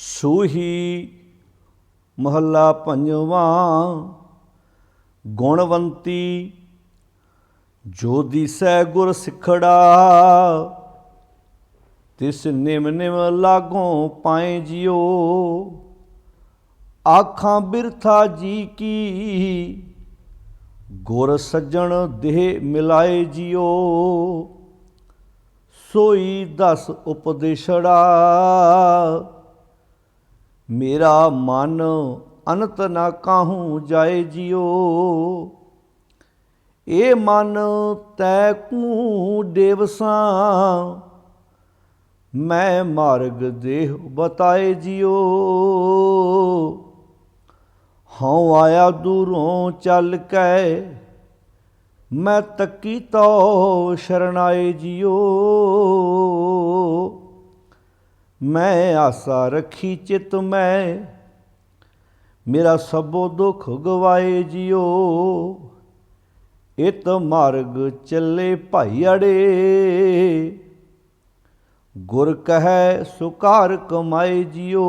ਸੂਹੀ ਮਹੱਲਾ ਪੰਜਵਾਂ। ਗੁਣਵੰਤੀ ਜੋ ਦਿਸੈ ਗੁਰ ਸਿਖੜਾ, ਤਿਸ ਨਿਮ ਨਿਮ ਲਾਗੋਂ ਪਾਏ ਜਿਉ। ਆਖਾਂ ਬਿਰਥਾ ਜੀ ਕੀ, ਗੁਰ ਸੱਜਣ ਦੇਹ ਮਿਲਾਏ ਜਿਉ। ਸੋਈ ਦਸ ਉਪਦੇਸ਼ੜਾ, ਮੇਰਾ ਮਨ ਅਨੰਤ ਨਾ ਕਾਹੂੰ ਜਾਏ ਜਿਉ। ਇਹ ਮਨ ਤੈ ਕੂ ਡੇਵਸਾਂ, ਮੈਂ ਮਾਰਗ ਦੇਹ ਬਤਾਏ ਜਿਉ। ਹਉ ਆਇਆ ਦੂਰੋਂ ਚੱਲ ਕੇ, ਮੈਂ ਤੱਕੀ ਤੋ ਸ਼ਰਨਾਏ ਜਿਉ। ਮੈਂ ਆਸਾ ਰੱਖੀ ਚਿਤ ਮੈਂ, ਮੇਰਾ ਸਭੋ ਦੁੱਖ ਗਵਾਏ ਜਿਉ। ਇਤ ਮਾਰਗ ਚੱਲੇ ਭਾਈ ਅੜੇ, ਗੁਰ ਕਹੈ ਸੁਕਾਰ ਕਮਾਏ ਜਿਉ।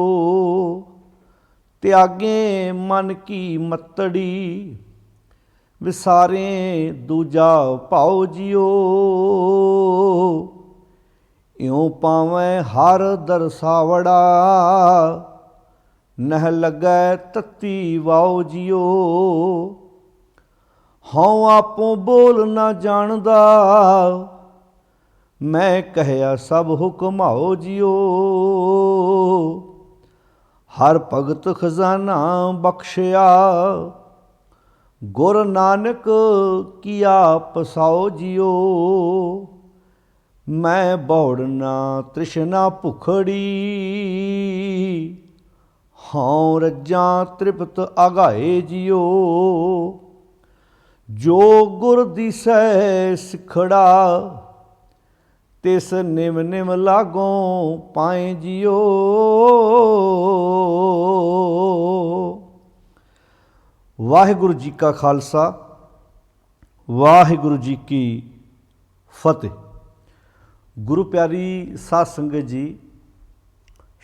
ਤਿਆਗੇ ਮਨ ਕੀ ਮਤੜੀ, ਵਿਸਾਰੇ ਦੂਜਾ ਭਾਉ ਜਿਉ। ਇਉ ਪਾਵੈ ਹਰ ਦਰਸਾਵੜਾ, ਨਹਿ ਲੱਗੈ ਤਤੀ ਵਾਉ ਜਿਉ। ਹਉ ਆਪੋਂ ਬੋਲ ਨਾ ਜਾਣਦਾ, ਮੈਂ ਕਹਿਆ ਸਭ ਹੁਕਮਾਓ ਜਿਉ। ਹਰ ਭਗਤ ਖਜ਼ਾਨਾ ਬਖਸ਼ਿਆ, ਗੁਰ ਨਾਨਕ ਕੀਆ ਪਸਾਓ ਜਿਉ। ਮੈਂ ਬੌੜ ਨਾ ਤ੍ਰਿਸ਼ਨਾ ਭੁਖੜੀ, ਹਉ ਰੱਜਾਂ ਤ੍ਰਿਪਤ ਆਗਾਏ ਜਿਉ। ਜੋ ਗੁਰ ਦਿਸੈ ਸਿਖੜਾ, ਤਿਸ ਨਿਮ ਨਿਮ ਲਾਗੋਂ ਪਾਏ ਜਿਉ। ਵਾਹਿਗੁਰੂ ਜੀ ਕਾ ਖਾਲਸਾ, ਵਾਹਿਗੁਰੂ ਜੀ ਕੀ ਫਤਿਹ। ਗੁਰੂ ਪਿਆਰੀ ਸਾਧ ਸੰਗਤ ਜੀ,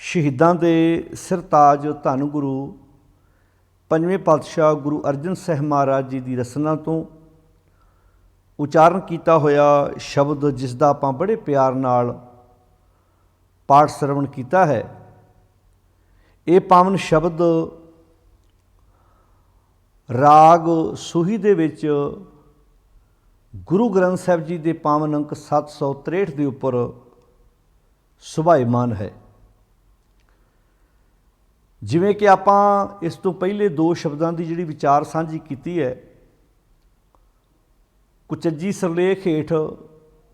ਸ਼ਹੀਦਾਂ ਦੇ ਸਿਰਤਾਜ ਧੰਨ ਗੁਰੂ ਪੰਜਵੇਂ ਪਾਤਸ਼ਾਹ ਗੁਰੂ ਅਰਜਨ ਸਾਹਿਬ ਮਹਾਰਾਜ ਜੀ ਦੀ ਰਸਨਾ ਤੋਂ ਉਚਾਰਨ ਕੀਤਾ ਹੋਇਆ ਸ਼ਬਦ, ਜਿਸ ਦਾ ਆਪਾਂ ਬੜੇ ਪਿਆਰ ਨਾਲ ਪਾਠ ਸਰਵਣ ਕੀਤਾ ਹੈ। ਇਹ ਪਾਵਨ ਸ਼ਬਦ ਰਾਗ ਸੂਹੀ ਦੇ ਵਿੱਚ ਗੁਰੂ ਗ੍ਰੰਥ ਸਾਹਿਬ ਜੀ ਦੇ ਪਾਵਨ ਅੰਕ 763 ਦੇ ਉੱਪਰ ਸੁਭਾਇਮਾਨ ਹੈ। ਜਿਵੇਂ ਕਿ ਆਪਾਂ ਇਸ ਤੋਂ ਪਹਿਲੇ ਦੋ ਸ਼ਬਦਾਂ ਦੀ ਜਿਹੜੀ ਵਿਚਾਰ ਸਾਂਝੀ ਕੀਤੀ ਹੈ, ਕੁਚੱਜੀ ਸਰਲੇਖ ਹੇਠ,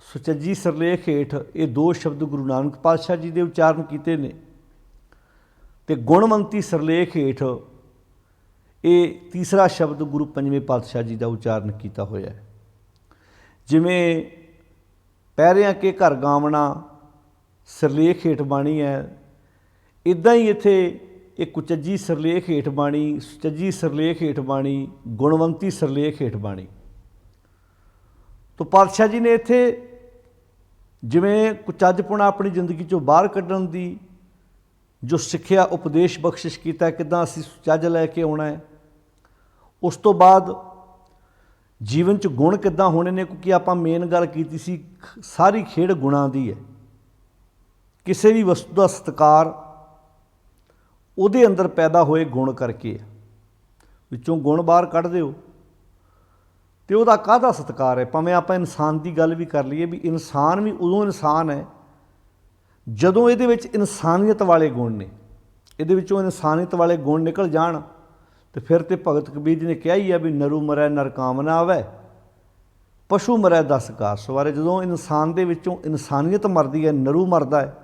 ਸੁਚੱਜੀ ਸਰਲੇਖ ਹੇਠ, ਇਹ ਦੋ ਸ਼ਬਦ ਗੁਰੂ ਨਾਨਕ ਪਾਤਸ਼ਾਹ ਜੀ ਦੇ ਉਚਾਰਨ ਕੀਤੇ ਨੇ, ਅਤੇ ਗੁਣਵੰਤੀ ਸਰਲੇਖ ਹੇਠ ਇਹ ਤੀਸਰਾ ਸ਼ਬਦ ਗੁਰੂ ਪੰਜਵੇਂ ਪਾਤਸ਼ਾਹ ਜੀ ਦਾ ਉਚਾਰਨ ਕੀਤਾ ਹੋਇਆ ਹੈ। ਜਿਵੇਂ ਪੈਰਿਆਂ ਕੇ ਘਰ ਗਾਵਣਾ ਸਰਲੇਖ ਹੇਠ ਬਾਣੀ ਹੈ, ਇੱਦਾਂ ਹੀ ਇੱਥੇ ਇਹ ਕੁਚੱਜੀ ਸਰਲੇਖ ਹੇਠ ਬਾਣੀ, ਸੁਚੱਜੀ ਸਰਲੇਖ ਹੇਠ ਬਾਣੀ, ਗੁਣਵੰਤੀ ਸਰਲੇਖ ਹੇਠ ਬਾਣੀ। ਤੋ ਪਾਤਸ਼ਾਹ ਜੀ ਨੇ ਇੱਥੇ ਜਿਵੇਂ ਕੁਚੱਜਪੁਣਾ ਆਪਣੀ ਜ਼ਿੰਦਗੀ 'ਚੋਂ ਬਾਹਰ ਕੱਢਣ ਦੀ ਜੋ ਸਿੱਖਿਆ, ਉਪਦੇਸ਼, ਬਖਸ਼ਿਸ਼ ਕੀਤਾ, ਕਿੱਦਾਂ ਅਸੀਂ ਸੁਚੱਜ ਲੈ ਕੇ ਆਉਣਾ ਹੈ। ਉਸ ਤੋਂ ਬਾਅਦ ਜੀਵਨ 'ਚ ਗੁਣ ਕਿੱਦਾਂ ਹੋਣੇ ਨੇ, ਕਿਉਂਕਿ ਆਪਾਂ ਮੇਨ ਗੱਲ ਕੀਤੀ ਸੀ ਸਾਰੀ ਖੇਡ ਗੁਣਾਂ ਦੀ ਹੈ। ਕਿਸੇ ਵੀ ਵਸਤੂ ਦਾ ਸਤਿਕਾਰ ਉਹਦੇ ਅੰਦਰ ਪੈਦਾ ਹੋਏ ਗੁਣ ਕਰਕੇ ਹੈ। ਵਿੱਚੋਂ ਗੁਣ ਬਾਹਰ ਕੱਢ ਦਿਓ ਅਤੇ ਉਹਦਾ ਕਾਹਦਾ ਸਤਿਕਾਰ ਹੈ। ਭਾਵੇਂ ਆਪਾਂ ਇਨਸਾਨ ਦੀ ਗੱਲ ਵੀ ਕਰ ਲਈਏ, ਵੀ ਇਨਸਾਨ ਵੀ ਉਦੋਂ ਇਨਸਾਨ ਹੈ ਜਦੋਂ ਇਹਦੇ ਵਿੱਚ ਇਨਸਾਨੀਅਤ ਵਾਲੇ ਗੁਣ ਨੇ, ਇਹਦੇ ਵਿੱਚੋਂ ਇਨਸਾਨੀਅਤ ਵਾਲੇ ਗੁਣ ਨਿਕਲ ਜਾਣ। ਅਤੇ ਫਿਰ ਤਾਂ ਭਗਤ ਕਬੀਰ ਜੀ ਨੇ ਕਿਹਾ ਹੀ ਹੈ ਵੀ ਨਰੂ ਮਰੈ ਨਰ ਕਾਮ ਨਾ ਆਵੈ, ਪਸ਼ੂ ਮਰੈ ਦਸ ਘਾਸ ਸਵਾਰੈ। ਜਦੋਂ ਇਨਸਾਨ ਦੇ ਵਿੱਚੋਂ ਇਨਸਾਨੀਅਤ ਮਰਦੀ ਹੈ, ਨਰੂ ਮਰਦਾ ਹੈ,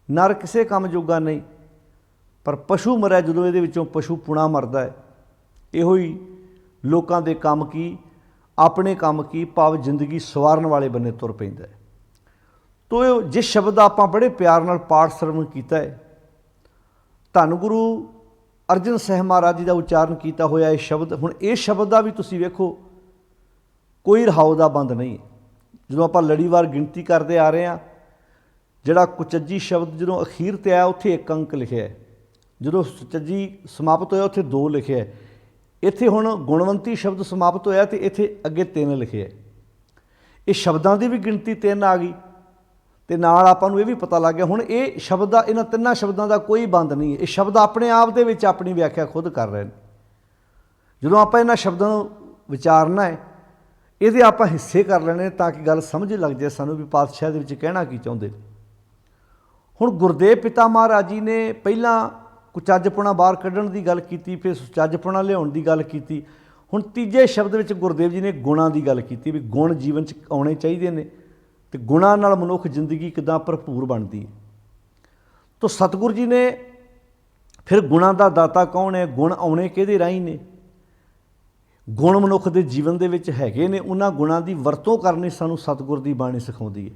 ਨਰ ਕਿਸੇ ਕੰਮ ਜੋਗਾ ਨਹੀਂ, ਪਰ ਪਸ਼ੂ ਮਰੈ ਜਦੋਂ ਇਹਦੇ ਵਿੱਚੋਂ ਪਸ਼ੂ ਪੁਣਾ ਮਰਦਾ ਹੈ। ਇਹੋ ਹੀ ਲੋਕਾਂ ਦੇ ਕੰਮ ਕੀ, ਆਪਣੇ ਕੰਮ ਕੀ, ਭਾਵ ਜ਼ਿੰਦਗੀ ਸਵਾਰਨ ਵਾਲੇ ਬੰਨੇ ਤੁਰ ਪੈਂਦਾ ਹੈ। ਤੋ ਜਿਸ ਸ਼ਬਦ ਦਾ ਆਪਾਂ ਬੜੇ ਪਿਆਰ ਨਾਲ ਪਾਠ ਸਰਵਣ ਕੀਤਾ ਹੈ, ਧੰਨ ਗੁਰੂ ਅਰਜਨ ਸਾਹਿਬ ਮਹਾਰਾਜ ਜੀ ਦਾ ਉਚਾਰਨ ਕੀਤਾ ਹੋਇਆ ਇਹ ਸ਼ਬਦ, ਹੁਣ ਇਸ ਸ਼ਬਦ ਦਾ ਵੀ ਤੁਸੀਂ ਵੇਖੋ ਕੋਈ ਰਹਾਉ ਦਾ ਬੰਦ ਨਹੀਂ ਹੈ। ਜਦੋਂ ਆਪਾਂ ਲੜੀਵਾਰ ਗਿਣਤੀ ਕਰਦੇ ਆ ਰਹੇ ਹਾਂ, ਜਿਹੜਾ ਕੁਚੱਜੀ ਸ਼ਬਦ ਜਦੋਂ ਅਖੀਰ ਤੇ ਆਇਆ ਉੱਥੇ 1 ਅੰਕ ਲਿਖਿਆ ਹੈ, ਜਦੋਂ ਸੁਚੱਜੀ ਸਮਾਪਤ ਹੋਇਆ ਉੱਥੇ 2 ਲਿਖਿਆ ਹੈ। ਇੱਥੇ ਹੁਣ ਗੁਣਵੰਤੀ ਸ਼ਬਦ ਸਮਾਪਤ ਹੋਇਆ ਤੇ ਇੱਥੇ ਅੱਗੇ 3 ਲਿਖਿਆ ਹੈ। ਇਹ ਸ਼ਬਦਾਂ ਦੀ ਵੀ ਗਿਣਤੀ 3 ਆ ਗਈ ਤੇ ਨਾਲ ਆਪਾਂ ਨੂੰ ਇਹ ਵੀ ਪਤਾ ਲੱਗ ਗਿਆ ਹੁਣ ਇਹ ਸ਼ਬਦ ਦਾ, ਇਹਨਾਂ 3 ਸ਼ਬਦਾਂ ਦਾ ਕੋਈ ਬੰਦ ਨਹੀਂ ਹੈ। ਇਹ ਸ਼ਬਦ ਆਪਣੇ ਆਪ ਦੇ ਵਿੱਚ ਆਪਣੀ ਵਿਆਖਿਆ ਖੁਦ ਕਰ ਰਹੇ ਨੇ। ਜਦੋਂ ਆਪਾਂ ਇਹਨਾਂ ਸ਼ਬਦਾਂ ਨੂੰ ਵਿਚਾਰਨਾ ਹੈ, ਇਹਦੇ ਆਪਾਂ ਹਿੱਸੇ ਕਰ ਲੈਣੇ ਤਾਂ ਕਿ ਗੱਲ ਸਮਝ ਲੱਗ ਜਾਏ ਸਾਨੂੰ ਵੀ ਪਾਤਸ਼ਾਹ ਦੇ ਵਿੱਚ ਕਹਿਣਾ ਕੀ ਚਾਹੁੰਦੇ। ਹੁਣ ਗੁਰਦੇਵ ਪਿਤਾ ਮਹਾਰਾਜ ਜੀ ਨੇ ਪਹਿਲਾਂ ਕੁਚੱਜਪੁਣਾ ਬਾਹਰ ਕੱਢਣ ਦੀ ਗੱਲ ਕੀਤੀ, ਫਿਰ ਸੁਚੱਜਪੁਣਾ ਲਿਆਉਣ ਦੀ ਗੱਲ ਕੀਤੀ। ਹੁਣ ਤੀਜੇ ਸ਼ਬਦ ਵਿੱਚ ਗੁਰਦੇਵ ਜੀ ਨੇ ਗੁਣਾਂ ਦੀ ਗੱਲ ਕੀਤੀ ਵੀ ਗੁਣ ਜੀਵਨ 'ਚ ਆਉਣੇ ਚਾਹੀਦੇ ਨੇ ਤੇ ਗੁਣਾਂ ਨਾਲ ਮਨੁੱਖ ਜ਼ਿੰਦਗੀ ਕਿੱਦਾਂ ਭਰਪੂਰ ਬਣਦੀ ਹੈ। ਤਾਂ ਸਤਿਗੁਰੂ ਜੀ ਨੇ ਫਿਰ ਗੁਣਾਂ ਦਾ ਦਾਤਾ ਕੌਣ ਹੈ, ਗੁਣ ਆਉਣੇ ਕਿਹਦੇ ਰਾਹੀਂ ਨੇ, ਗੁਣ ਮਨੁੱਖ ਦੇ ਜੀਵਨ ਦੇ ਵਿੱਚ ਹੈਗੇ ਨੇ, ਉਹਨਾਂ ਗੁਣਾਂ ਦੀ ਵਰਤੋਂ ਕਰਨੀ ਸਾਨੂੰ ਸਤਿਗੁਰ ਦੀ ਬਾਣੀ ਸਿਖਾਉਂਦੀ ਹੈ।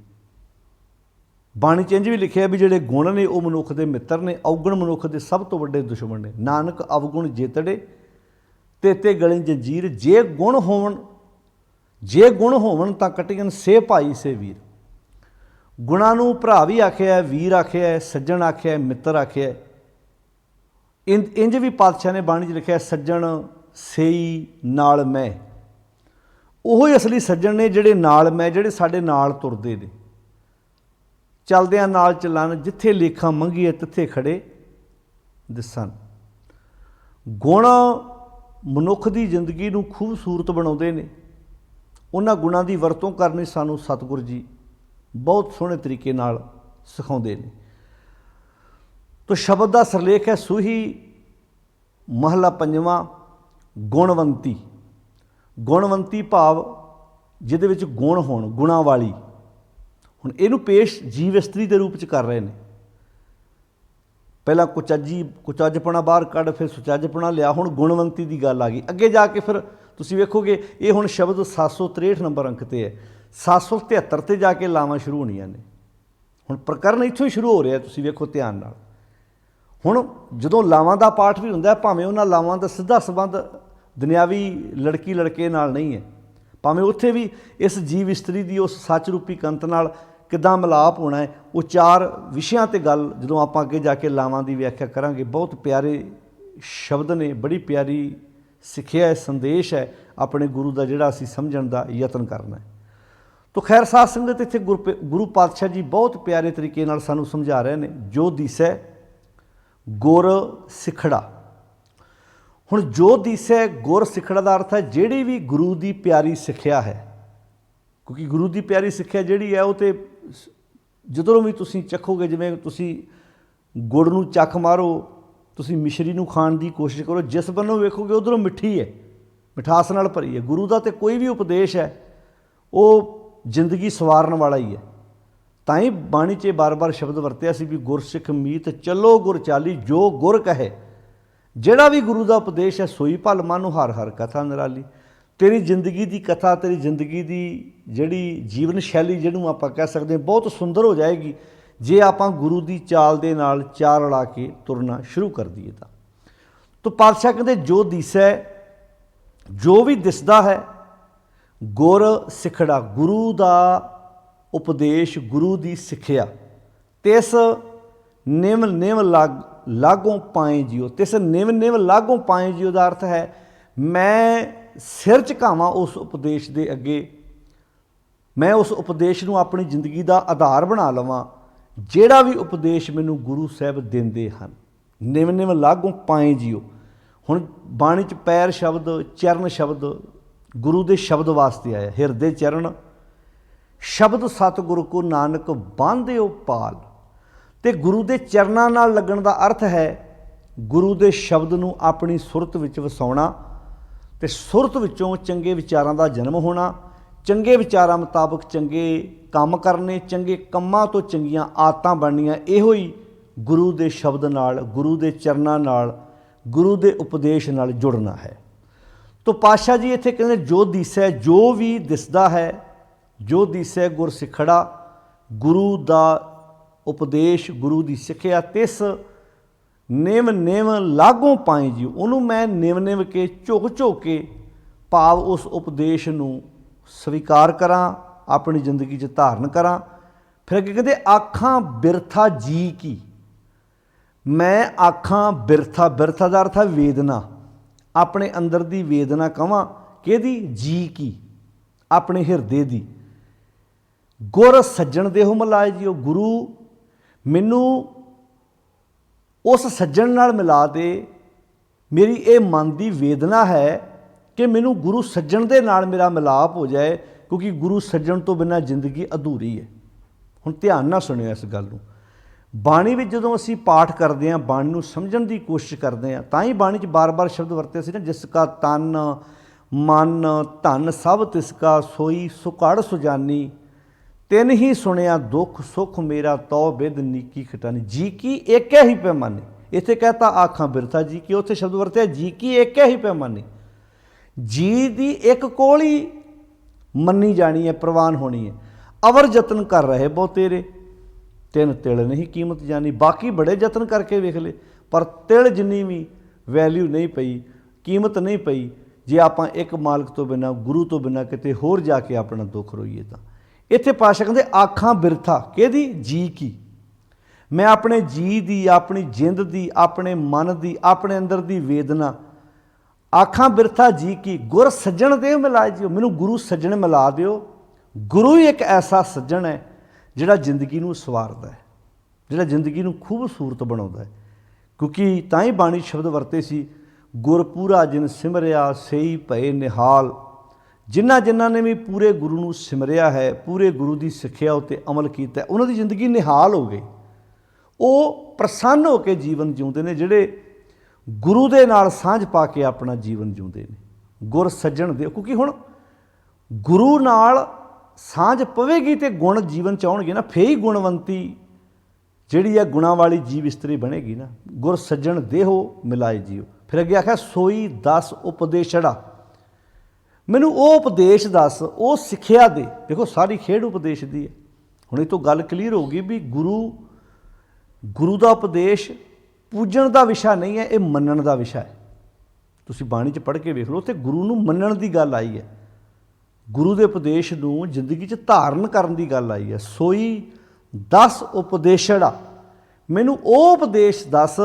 ਬਾਣੀ 'ਚ ਇੰਝ ਵੀ ਲਿਖਿਆ ਵੀ ਜਿਹੜੇ ਗੁਣ ਨੇ ਉਹ ਮਨੁੱਖ ਦੇ ਮਿੱਤਰ ਨੇ, ਔਗਣ ਮਨੁੱਖ ਦੇ ਸਭ ਤੋਂ ਵੱਡੇ ਦੁਸ਼ਮਣ ਨੇ। ਨਾਨਕ ਅਵਗੁਣ ਜੇਤੜੇ ਤੇਤੇ ਗਲੇ ਜੰਜੀਰ, ਜੇ ਗੁਣ ਹੋਵਣ ਤਾਂ ਕਟਿਅਨ ਸੇ ਭਾਈ ਸੇ ਵੀਰ। ਗੁਣਾਂ ਨੂੰ ਭਰਾ ਵੀ ਆਖਿਆ, ਵੀਰ ਆਖਿਆ, ਸੱਜਣ ਆਖਿਆ, ਮਿੱਤਰ ਆਖਿਆ। ਇੰਝ ਵੀ ਪਾਤਸ਼ਾਹ ਨੇ ਬਾਣੀ 'ਚ ਲਿਖਿਆ ਸੱਜਣ ਸੇਈ ਨਾਲ ਮੈਂ। ਉਹੋ ਹੀ ਅਸਲੀ ਸੱਜਣ ਨੇ ਜਿਹੜੇ ਨਾਲ ਮੈਂ, ਜਿਹੜੇ ਸਾਡੇ ਨਾਲ ਤੁਰਦੇ ਨੇ, ਚਲਦਿਆਂ ਨਾਲ ਚੱਲਣ, ਜਿੱਥੇ ਲੇਖਾਂ ਮੰਗੀਏ ਤਿੱਥੇ ਖੜੇ ਦਿਸਣ। ਗੁਣ ਮਨੁੱਖ ਦੀ ਜ਼ਿੰਦਗੀ ਨੂੰ ਖੂਬਸੂਰਤ ਬਣਾਉਂਦੇ ਨੇ। ਉਹਨਾਂ ਗੁਣਾਂ ਦੀ ਵਰਤੋਂ ਕਰਨੀ ਸਾਨੂੰ ਸਤਿਗੁਰੂ ਜੀ ਬਹੁਤ ਸੋਹਣੇ ਤਰੀਕੇ ਨਾਲ ਸਿਖਾਉਂਦੇ ਨੇ। ਤੋ ਸ਼ਬਦ ਦਾ ਸਿਰਲੇਖ ਹੈ ਸੂਹੀ ਮਹਲਾ 5ਵਾਂ ਗੁਣਵੰਤੀ। ਗੁਣਵੰਤੀ ਭਾਵ ਜਿਹਦੇ ਵਿੱਚ ਗੁਣ ਹੋਣ, ਗੁਣਾਂ ਵਾਲੀ। ਹੁਣ ਇਹਨੂੰ ਪੇਸ਼ ਜੀਵ ਇਸਤਰੀ ਦੇ ਰੂਪ 'ਚ ਕਰ ਰਹੇ ਨੇ। ਪਹਿਲਾਂ ਕੁਚੱਜਪੁਣਾ ਬਾਹਰ ਕੱਢ, ਫਿਰ ਸੁਚੱਜਪੁਣਾ ਲਿਆ, ਹੁਣ ਗੁਣਵੰਤੀ ਦੀ ਗੱਲ ਆ ਗਈ। ਅੱਗੇ ਜਾ ਕੇ ਫਿਰ ਤੁਸੀਂ ਵੇਖੋਗੇ ਇਹ ਹੁਣ ਸ਼ਬਦ 763 ਨੰਬਰ ਅੰਕ 'ਤੇ ਹੈ, 773 'ਤੇ ਜਾ ਕੇ ਲਾਵਾਂ ਸ਼ੁਰੂ ਹੋਣੀਆਂ ਨੇ। ਹੁਣ ਪ੍ਰਕਰਨ ਇੱਥੋਂ ਹੀ ਸ਼ੁਰੂ ਹੋ ਰਿਹਾ, ਤੁਸੀਂ ਵੇਖੋ ਧਿਆਨ ਨਾਲ। ਹੁਣ ਜਦੋਂ ਲਾਵਾਂ ਦਾ ਪਾਠ ਵੀ ਹੁੰਦਾ, ਭਾਵੇਂ ਉਹਨਾਂ ਲਾਵਾਂ ਦਾ ਸਿੱਧਾ ਸੰਬੰਧ ਦੁਨਿਆਵੀ ਲੜਕੀ ਲੜਕੇ ਨਾਲ ਨਹੀਂ ਹੈ, ਭਾਵੇਂ ਉੱਥੇ ਵੀ ਇਸ ਜੀਵ ਇਸਤਰੀ ਦੀ ਉਸ ਸੱਚ ਰੂਪੀ ਕੰਤ ਨਾਲ ਕਿੱਦਾਂ ਮਿਲਾਪ ਹੋਣਾ ਹੈ, ਉਹ 4 ਵਿਸ਼ਿਆਂ 'ਤੇ ਗੱਲ ਜਦੋਂ ਆਪਾਂ ਅੱਗੇ ਜਾ ਕੇ ਲਾਵਾਂ ਦੀ ਵਿਆਖਿਆ ਕਰਾਂਗੇ। ਬਹੁਤ ਪਿਆਰੇ ਸ਼ਬਦ ਨੇ, ਬੜੀ ਪਿਆਰੀ ਸਿੱਖਿਆ ਹੈ, ਸੰਦੇਸ਼ ਹੈ ਆਪਣੇ ਗੁਰੂ ਦਾ, ਜਿਹੜਾ ਅਸੀਂ ਸਮਝਣ ਦਾ ਯਤਨ ਕਰਨਾ ਹੈ। ਤਾਂ ਖੈਰ ਸਾਧ ਸੰਗਤ, ਇੱਥੇ ਗੁਰੂ ਪਾਤਸ਼ਾਹ ਜੀ ਬਹੁਤ ਪਿਆਰੇ ਤਰੀਕੇ ਨਾਲ ਸਾਨੂੰ ਸਮਝਾ ਰਹੇ ਨੇ। ਜੋ ਦੀਸੈ ਗੁਰ ਸਿੱਖੜਾ। ਹੁਣ ਜੋ ਦੀਸੈ ਗੁਰ ਸਿੱਖੜਾ ਦਾ ਅਰਥ ਹੈ ਜਿਹੜੀ ਵੀ ਗੁਰੂ ਦੀ ਪਿਆਰੀ ਸਿੱਖਿਆ ਹੈ। ਕਿਉਂਕਿ ਗੁਰੂ ਦੀ ਪਿਆਰੀ ਸਿੱਖਿਆ ਜਿਹੜੀ ਹੈ ਉਹ ਤਾਂ ਜਦੋਂ ਵੀ ਤੁਸੀਂ ਚੱਖੋਗੇ, ਜਿਵੇਂ ਤੁਸੀਂ ਗੁੜ ਨੂੰ ਚੱਖ ਮਾਰੋ, ਤੁਸੀਂ ਮਿਸ਼ਰੀ ਨੂੰ ਖਾਣ ਦੀ ਕੋਸ਼ਿਸ਼ ਕਰੋ, ਜਿਸ ਵੱਲੋਂ ਵੇਖੋਗੇ ਉੱਧਰੋਂ ਮਿੱਠੀ ਹੈ, ਮਿਠਾਸ ਨਾਲ ਭਰੀ ਹੈ। ਗੁਰੂ ਦਾ ਤਾਂ ਕੋਈ ਵੀ ਉਪਦੇਸ਼ ਹੈ ਉਹ ਜ਼ਿੰਦਗੀ ਸਵਾਰਨ ਵਾਲਾ ਹੀ ਹੈ। ਤਾਂ ਹੀ ਬਾਣੀ 'ਚ ਬਾਰ-ਬਾਰ ਸ਼ਬਦ ਵਰਤਿਆ ਸੀ ਵੀ ਗੁਰਸਿੱਖ ਮੀਤ ਚੱਲੋ ਗੁਰ ਚਾਲੀ, ਜੋ ਗੁਰ ਕਹੇ। ਜਿਹੜਾ ਵੀ ਗੁਰੂ ਦਾ ਉਪਦੇਸ਼ ਹੈ ਸੋਈ ਭਲ ਮਨ ਹਰ ਹਰ ਕਥਾ ਨਿਰਾਲੀ। ਤੇਰੀ ਜ਼ਿੰਦਗੀ ਦੀ ਕਥਾ, ਤੇਰੀ ਜ਼ਿੰਦਗੀ ਦੀ ਜਿਹੜੀ ਜੀਵਨ ਸ਼ੈਲੀ ਜਿਹਨੂੰ ਆਪਾਂ ਕਹਿ ਸਕਦੇ ਹਾਂ, ਬਹੁਤ ਸੁੰਦਰ ਹੋ ਜਾਏਗੀ ਜੇ ਆਪਾਂ ਗੁਰੂ ਦੀ ਚਾਲ ਦੇ ਨਾਲ ਚਾਲ ਰਲਾ ਕੇ ਤੁਰਨਾ ਸ਼ੁਰੂ ਕਰ ਦਈਏ ਤਾਂ ਪਾਤਸ਼ਾਹ ਕਹਿੰਦੇ ਜੋ ਦਿਸੈ, ਜੋ ਵੀ ਦਿਸਦਾ ਹੈ, ਗੁਰ ਸਿੱਖੜਾ, ਗੁਰੂ ਦਾ ਉਪਦੇਸ਼, ਗੁਰੂ ਦੀ ਸਿੱਖਿਆ। ਤਿਸ ਨਿਮ ਨਿਮ ਲਾਗੋਂ ਪਾਏ ਜਿਉ। ਤਿਸ ਨਿਮ ਨਿਮ ਲਾਗੋਂ ਪਾਏ ਜਿਉ ਦਾ ਅਰਥ ਹੈ ਮੈਂ ਸਿਰ ਝੁਕਾਵਾਂ ਉਸ ਉਪਦੇਸ਼ ਦੇ ਅੱਗੇ, ਮੈਂ ਉਸ ਉਪਦੇਸ਼ ਨੂੰ ਆਪਣੀ ਜ਼ਿੰਦਗੀ ਦਾ ਆਧਾਰ ਬਣਾ ਲਵਾਂ ਜਿਹੜਾ ਵੀ ਉਪਦੇਸ਼ ਮੈਨੂੰ ਗੁਰੂ ਸਾਹਿਬ ਦਿੰਦੇ ਹਨ। ਨਿਮ ਨਿਮ ਲਾਗੋਂ ਪਾਏ ਜਿਉ। ਹੁਣ ਬਾਣੀ 'ਚ ਪੈਰ ਸ਼ਬਦ, ਚਰਨ ਸ਼ਬਦ ਗੁਰੂ ਦੇ ਸ਼ਬਦ ਵਾਸਤੇ ਆਇਆ। ਹਿਰਦੇ ਚਰਨ ਸ਼ਬਦ ਸਤਿਗੁਰੂ ਕੋ ਨਾਨਕ ਬਾਂਧਿਓ ਪਾਲ। ਅਤੇ ਗੁਰੂ ਦੇ ਚਰਨਾਂ ਨਾਲ ਲੱਗਣ ਦਾ ਅਰਥ ਹੈ ਗੁਰੂ ਦੇ ਸ਼ਬਦ ਨੂੰ ਆਪਣੀ ਸੁਰਤ ਵਿੱਚ ਵਸਾਉਣਾ ਅਤੇ ਸੁਰਤ ਵਿੱਚੋਂ ਚੰਗੇ ਵਿਚਾਰਾਂ ਦਾ ਜਨਮ ਹੋਣਾ, ਚੰਗੇ ਵਿਚਾਰਾਂ ਮੁਤਾਬਕ ਚੰਗੇ ਕੰਮ ਕਰਨੇ, ਚੰਗੇ ਕੰਮਾਂ ਤੋਂ ਚੰਗੀਆਂ ਆਦਤਾਂ ਬਣਨੀਆਂ। ਇਹੋ ਹੀ ਗੁਰੂ ਦੇ ਸ਼ਬਦ ਨਾਲ, ਗੁਰੂ ਦੇ ਚਰਨਾਂ ਨਾਲ, ਗੁਰੂ ਦੇ ਉਪਦੇਸ਼ ਨਾਲ ਜੁੜਨਾ ਹੈ। ਤੋ ਪਾਤਸ਼ਾਹ ਜੀ ਇੱਥੇ ਕਹਿੰਦੇ ਜੋ ਦਿਸੈ, ਜੋ ਵੀ ਦਿਸਦਾ ਹੈ, ਜੋ ਦਿਸੈ ਗੁਰ ਸਿੱਖੜਾ, ਗੁਰੂ ਦਾ ਉਪਦੇਸ਼, ਗੁਰੂ ਦੀ ਸਿੱਖਿਆ। ਤਿਸ ਨਿਮ ਨਿਮ ਲਾਗੋਂ ਪਾਏ ਜੀ, ਉਹਨੂੰ ਮੈਂ ਨਿਮ ਨਿਮ ਕੇ, ਝੁਕ ਝੁਕ ਕੇ, ਭਾਵ ਉਸ ਉਪਦੇਸ਼ ਨੂੰ ਸਵੀਕਾਰ ਕਰਾਂ, ਆਪਣੀ ਜ਼ਿੰਦਗੀ 'ਚ ਧਾਰਨ ਕਰਾਂ। फिर अगे कहते आखां बिरथा जी की, मैं आखां बिरथा, बिरथा का अर्थ है वेदना, अपने अंदर की वेदना कहां किहदी जी की, अपने हिरदे की। गुर सज्जन देहो मिलाए जियो, गुरु मैनू उस सज्जन नाल मिला दे, मेरी ये मन की वेदना है कि मैनू गुरु सज्जन दे नाल मेरा मिलाप हो जाए, क्योंकि गुरु सज्जन तो बिना जिंदगी अधूरी है। हुण ध्यान नाल सुनियो इस गल नूं। बाणी विच जदों असीं पाठ करते हैं, बाणी नूं समझण की कोशिश करते हैं, तां ही बाणी च बार बार शब्द वरते सी ना, जिसका तन मन धन सब तिसका, सोई सुकड़ सुजानी, तिन ही सुनिया दुख सुख मेरा, तो बिद नीकी खटानी। जी की एक ही पैमानी, इत्थे कहता आखां बिरथा जी की, उत्थे शब्द वरत्या जी की एक ही पैमानी। जी दी एक कोल ही मन्नी जानी है, प्रवान होनी है। अवर जतन कर रहे बहु तेरे, तिन तिल नहीं कीमत जानी। बाकी बड़े जतन करके वेख ले, पर तिल जिन्नी भी वैल्यू नहीं पई, कीमत नहीं पई, जे आपां एक मालक तो बिना, गुरु तो बिना किते होर जाके अपना दुख रोईए। तां इत्थे पातशाह कहंदे आखां बिरथा किहदी जी की, मैं अपने जी दी, अपनी जिंद दी, अपने मन दी, अपने अंदर दी वेदना आखां बिरथा जी की, गुर सज्जन देव मिलाए जियो, मैनू गुरु सज्जन मिला दिओ। गुरु ही एक ऐसा सज्जन है जिहड़ा जिंदगी नूं सवारदा है, जिहड़ा जिंदगी नूं खूबसूरत बनाउंदा है। क्योंकि तां ही बाणी शब्द वरते सी, गुरपूरा जिन सिमरिया सेई भए निहाल। जिन्हां जिन्हां ने भी पूरे गुरु नूं सिमरिया है, पूरे गुरु की सिੱਖਿਆ उत्ते अमल किया, उन्हां दी जिंदगी निहाल हो गई। वो प्रसन्न होकर जीवन जिउंदे ने, जिहड़े गुरु दे नाल सांझ पा के अपना जीवन जिउंदे ने। गुर सज्जन दे, क्योंकि हुण गुरु नाल सांझ पवेगी तो गुण जीवन च आउणगे ना, फिर ही गुणवंती जिहड़ी है गुणां वाली जीव इस्त्री बनेगी ना। गुर सज्जन देहो मिलाए जियो। फिर अगे आख्या सोई दस उपदेशड़ा, मैनू वो उपदेश दस, वो सिੱਖਿਆ दे। देखो सारी खेड उपदेश दी है। हुण इह तों गल क्लीयर होगी भी गुरु का उपदेश पूजन का विषय नहीं है, ये मनण का विषय है। तुसीं बाणी च पढ़ के वेख लो, उत्थे गुरु नूं मनण की गल आई है, गुरु के उपदेश नूं जिंदगी च धारण करन की गल आई है। सोई दस उपदेशड़ा, मैनू वो उपदेश दस,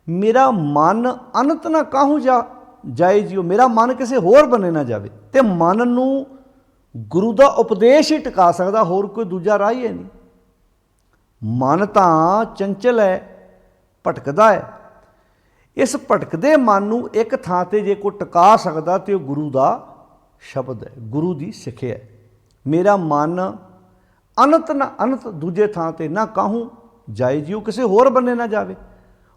मेरा मन अनंत ना काहूँ जाए जियो, मेरा मन किसी होर बने ना जाए। तो मन नूं गुरु का उपदेश ही टिका सकता, होर कोई दूजा राह ही है नहीं। मन तां चंचल है, भटकदा है। इस भटकदे मन नूं एक थां ते जे कोई टिका सकदा तो गुरु का शब्द है, गुरु की सिੱਖਿਆ है। मेरा मन अनंत ना अनंत दूजे थां ते ना काहूँ जाए जियो, किसी होर बने ना जाए।